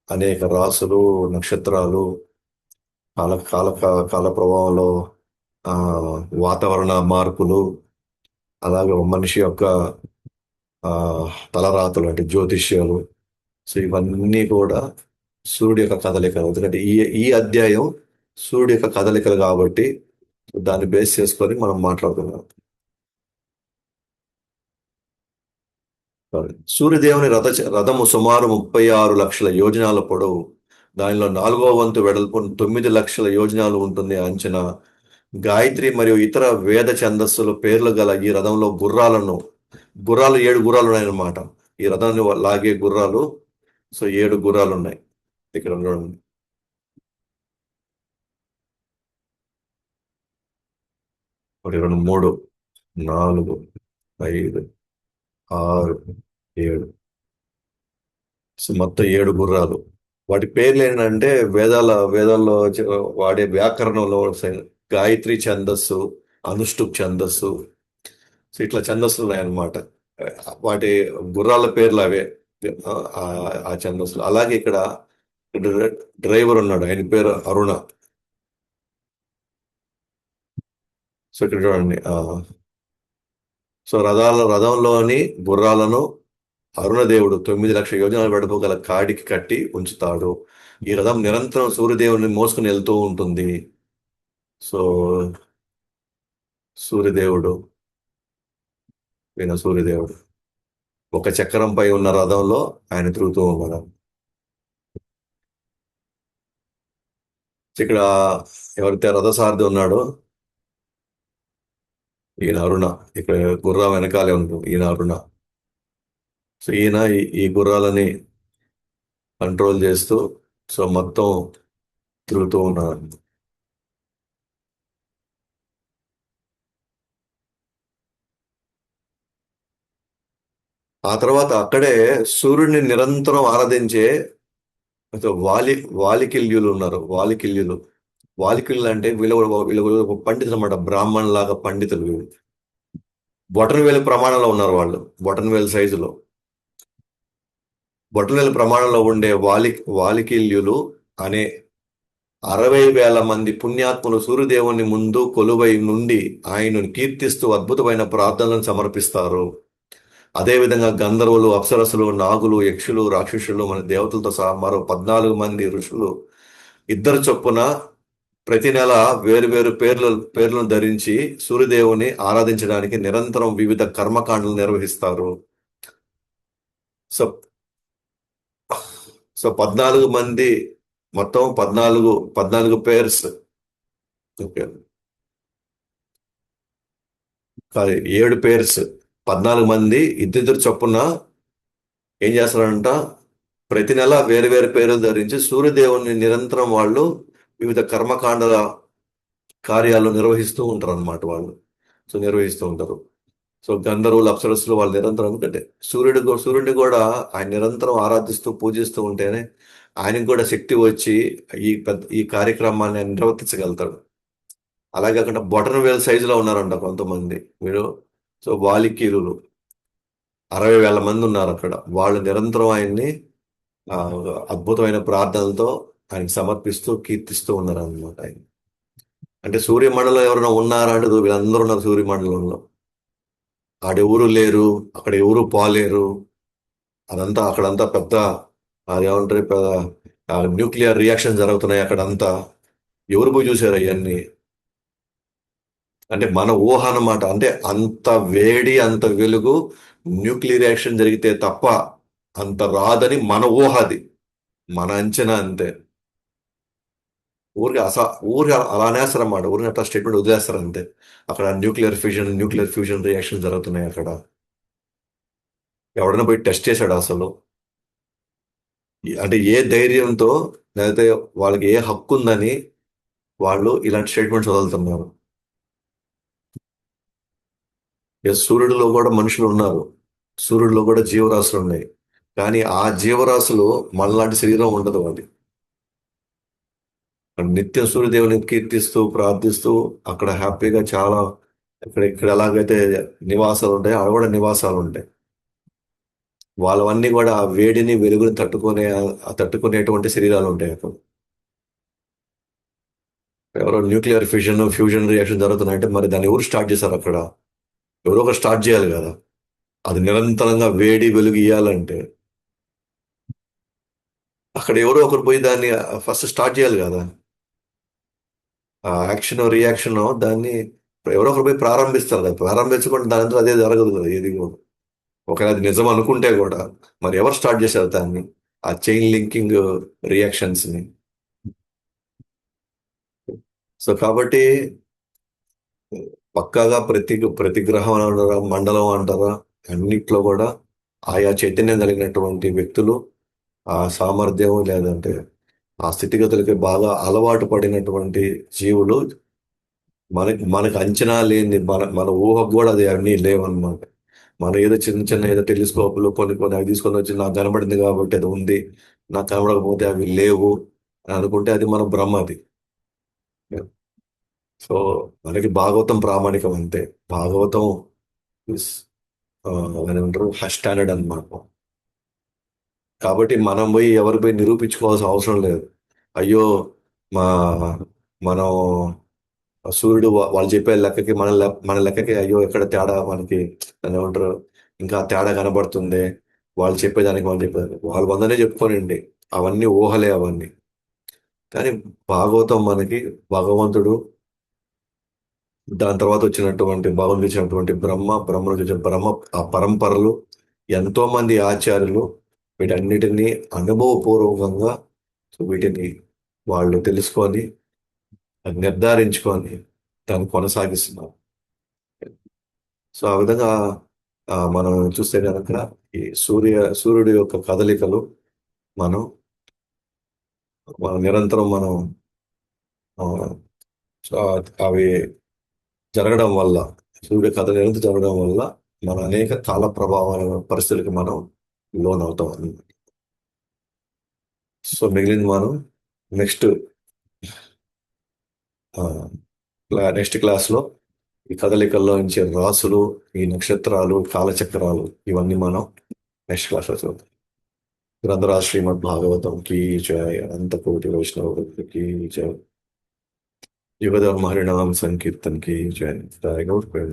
అనేక రాసులు, నక్షత్రాలు, కాల ప్రభావంలో ఆ వాతావరణ మార్పులు, అలాగే ఒక మనిషి యొక్క ఆ తలరాతలు అంటే జ్యోతిష్యాలు, సో ఇవన్నీ కూడా సూర్యుడి యొక్క కదలికలు. ఎందుకంటే ఈ అధ్యాయం సూర్యుడి యొక్క కదలికలు కాబట్టి దాన్ని బేస్ చేసుకొని మనం మాట్లాడుతున్నాం. సూర్యదేవుని రథము సుమారు 36 లక్షల యోజనాల పొడవు, దానిలో 4వ వంతు వెడల్పు 9 లక్షల యోజనాలు ఉంటుంది అంచనా. గాయత్రి మరియు ఇతర వేద ఛందస్సుల పేర్లు గల ఈ రథంలో గుర్రాలు 7 గుర్రాలు ఉన్నాయన్నమాట. ఈ రథాన్ని లాగే గుర్రాలు, సో 7 గుర్రాలు ఉన్నాయి ఇక్కడ చూడండి. ఒకటి, రెండు, మూడు, నాలుగు, 5, 6, 7. సో మొత్తం 7 గుర్రాలు. వాటి పేర్లు ఏంటంటే వేదాల్లో వాడే వ్యాకరణంలో గాయత్రి ఛందస్సు, అనుష్టుప్ ఛందస్సు, సో ఇట్లా ఛందస్సులు ఉన్నాయన్నమాట. వాటి గుర్రాల పేర్లు అవే. ఆ ఆ ఛందస్సులు అలాగే ఇక్కడ డ్రైవర్ ఉన్నాడు, ఆయన పేరు అరుణ. సో ఇక్కడ చూడండి, సో రథంలోని గుర్రాలను అరుణదేవుడు 9,00,000 యోజనాల వెడల్పు గల కాడికి కట్టి ఉంచుతాడు. ఈ రథం నిరంతరం సూర్యదేవుని మోసుకుని వెళ్తూ ఉంటుంది. సో సూర్యదేవుడు, సూర్యదేవుడు ఒక చక్రంపై ఉన్న రథంలో ఆయన తిరుగుతూ ఉన్నాడు. ఇక్కడ ఎవరైతే రథసారథి ఉన్నాడో ఈయన అరుణ. ఇక్కడ గుర్రం వెనకాలే ఉంటుంది, ఈయన అరుణ. సో ఈయన ఈ గుర్రాలని కంట్రోల్ చేస్తూ, సో మొత్తం తిరుగుతూ ఉన్నాడు. ఆ తర్వాత అక్కడే సూర్యుడిని నిరంతరం ఆరాధించే సో వాలికిల్యులు ఉన్నారు. వాలికిల్యులు అంటే వీళ్ళు పండితులు అన్నమాట, బ్రాహ్మణ్ లాగా పండితులు వీళ్ళు. బొటన వేలు ప్రమాణంలో ఉన్నారు వాళ్ళు. బొటన వేలు సైజులో, బొటన వేలు ప్రమాణంలో ఉండే వాలికిల్యులు అనే 60,000 మంది పుణ్యాత్ములు సూర్యదేవుని ముందు కొలువై నుండి ఆయనను కీర్తిస్తూ అద్భుతమైన ప్రార్థనలను సమర్పిస్తారు. అదేవిధంగా గంధర్వులు, అప్సరసులు, నాగులు, యక్షులు, రాక్షసులు, మన దేవతలతో సహా మరో 14 మంది ఋషులు ఇద్దరు చొప్పున ప్రతి నెల వేరు వేరు పేర్లను ధరించి సూర్యదేవుని ఆరాధించడానికి నిరంతరం వివిధ కర్మకాండలు నిర్వహిస్తారు. సో సో 14 మంది, మొత్తం 14 పేర్స్. ఓకే, కాదు, 7 పేర్స్. 14 మంది ఇద్దరిద్దరు చొప్పున ఏం చేస్తారంట, ప్రతి నెల వేరు వేరు పేర్లు ధరించి సూర్యదేవుని నిరంతరం వాళ్ళు వివిధ కర్మకాండల కార్యాలు నిర్వహిస్తూ ఉంటారు అన్నమాట వాళ్ళు. సో నిర్వహిస్తూ ఉంటారు. సో గంధర్వులు, అప్సరస్సులు వాళ్ళు నిరంతరం, ఎందుకంటే సూర్యుడిని కూడా ఆయన నిరంతరం ఆరాధిస్తూ పూజిస్తూ ఉంటేనే ఆయనకు కూడా శక్తి వచ్చి ఈ కార్యక్రమాన్ని ఆయన నిర్వర్తించగలుగుతాడు. అలాగే కాకుండా బొటన వేలు సైజులో ఉన్నారంట కొంతమంది మీరు. సో వాలికీలు 60,000 మంది ఉన్నారు అక్కడ. వాళ్ళు నిరంతరం ఆయన్ని ఆ, అద్భుతమైన ప్రార్థనలతో ఆయనకి సమర్పిస్తూ కీర్తిస్తూ ఉన్నారు అనమాట ఆయన. అంటే సూర్యమండలం ఎవరైనా ఉన్నారా అంటే వీళ్ళందరూ ఉన్నారు సూర్యమండలంలో. ఆడెవరు లేరు, అక్కడ ఎవరు పోలేరు. అదంతా అక్కడంతా పెద్ద, అది ఏమంటారు, న్యూక్లియర్ రియాక్షన్ జరుగుతున్నాయి అక్కడంతా. ఎవరు పోయి చూసారు అవన్నీ? అంటే మన ఊహ అన్నమాట. అంటే అంత వేడి, అంత వెలుగు న్యూక్లియర్ రియాక్షన్ జరిగితే తప్ప అంత రాదని మన ఊహ అది, మన అంచనా అంతే. ఊరికి ఊరికి అలా అనేస్తారన్నమాట. ఊరికి అట్లా స్టేట్మెంట్ వదిలేస్తారు అంతే. అక్కడ న్యూక్లియర్ ఫ్యూజన్ రియాక్షన్ జరుగుతున్నాయి అక్కడ. ఎవడైనా పోయి టెస్ట్ చేశాడు అసలు? అంటే ఏ ధైర్యంతో, లేకపోతే వాళ్ళకి ఏ హక్కు ఉందని వాళ్ళు ఇలాంటి స్టేట్మెంట్స్ వదులుతున్నారు? ఎస్, సూర్యుడిలో కూడా మనుషులు ఉన్నారు, సూర్యుడిలో కూడా జీవరాశులు ఉన్నాయి. కానీ ఆ జీవరాశులు మనలాంటి శరీరం ఉండదు. అది నిత్యం సూర్యదేవుని కీర్తిస్తూ ప్రార్థిస్తూ అక్కడ హ్యాపీగా చాలా, ఇక్కడ ఇక్కడ ఎలాగైతే నివాసాలు ఉంటాయో అక్కడ కూడా నివాసాలు ఉంటాయి. వాళ్ళవన్నీ కూడా ఆ వేడిని వెలుగుని తట్టుకునేటువంటి శరీరాలు ఉంటాయి అక్కడ. ఎవరో న్యూక్లియర్ ఫ్యూజన్ రియాక్షన్ జరుగుతున్నాయంటే మరి దాన్ని ఎవరు స్టార్ట్ చేశారు అక్కడ? ఎవరో ఒకరు స్టార్ట్ చేయాలి కదా. అది నిరంతరంగా వేడి వెలుగు ఇయ్యాలంటే అక్కడ ఎవరో ఒకరు పోయి దాన్ని ఫస్ట్ స్టార్ట్ చేయాలి కదా. ఆ యాక్షన్ రియాక్షన్ దాన్ని ఎవరో ఒకరు పోయి ప్రారంభిస్తారు కదా. ప్రారంభించకుండా దాని అంతా అదే జరగదు కదా ఏది కూడా. ఒకవేళ అది నిజం అనుకుంటే కూడా మరి ఎవరు స్టార్ట్ చేశారు దాన్ని, ఆ చైన్ లింకింగ్ రియాక్షన్స్ ని? సో కాబట్టి పక్కాగా ప్రతి గ్రహం అంటారా, మండలం అంటారా, అన్నిట్లో కూడా ఆయా చైతన్యం కలిగినటువంటి వ్యక్తులు, ఆ సామర్థ్యం లేదంటే ఆ స్థితిగతులకి బాగా అలవాటు పడినటువంటి జీవులు, మనకి అంచనా లేని, మన ఊహకు కూడా అది అన్నీ లేవన్నమాట. మనం ఏదో చిన్న చిన్న ఏదో టెలిస్కోప్లు కొన్ని కొన్ని అవి తీసుకొని వచ్చి నాకు కనబడింది కాబట్టి అది ఉంది, నాకు కనబడకపోతే అవి లేవు అని అనుకుంటే అది మన భ్రమ అది. సో మనకి భాగవతం ప్రామాణికం అంతే. భాగవతం ఇస్ ఏమంటారు, స్టాండర్డ్ అన్నమాట. కాబట్టి మనం పోయి ఎవరు పోయి నిరూపించుకోవాల్సిన అవసరం లేదు. అయ్యో మా మనం సూర్యుడు వాళ్ళు చెప్పే లెక్కకి మన లెక్కకి అయ్యో ఎక్కడ తేడా మనకి దాన్ని ఏమంటారు, ఇంకా తేడా కనబడుతుంది. వాళ్ళు చెప్పేదానికి వాళ్ళు చెప్పేదానికి వాళ్ళు వందనే చెప్పుకోనండి. అవన్నీ ఊహలే అవన్నీ. కానీ భాగవతం మనకి భగవంతుడు, దాని తర్వాత వచ్చినటువంటి భగవంతుడు ఇచ్చినటువంటి బ్రహ్మ నుంచి వచ్చిన బ్రహ్మ ఆ పరంపరలు, ఎంతో మంది ఆచార్యులు వీటన్నిటినీ అనుభవపూర్వకంగా వీటిని వాళ్ళు తెలుసుకొని నిర్ధారించుకొని దాన్ని కొనసాగిస్తున్నారు. సో ఆ విధంగా మనం చూస్తే కనుక ఈ సూర్యుడి యొక్క కదలికలు మనం నిరంతరం మనం ఆ, సో అవి జరగడం వల్ల, సూర్యుడి కథ నిరంతరం జరగడం వల్ల మన అనేక కాల ప్రభావాల పరిస్థితులకి మనం లోనవుతాం అన్నమాట. సో మిగిలింది మనం నెక్స్ట్ నెక్స్ట్ క్లాస్లో ఈ కదలికల్లో నుంచి రాసులు, ఈ నక్షత్రాలు, కాలచక్రాలు, ఇవన్నీ మనం నెక్స్ట్ క్లాస్లో చూద్దాం. గ్రంథరాజ్ శ్రీమద్ భాగవతం की जय, अनंत कोटि वैष्णव वृंद की जय, युगधर्म हरिनाम संकीर्तन की जय, जय गौर प्रेम।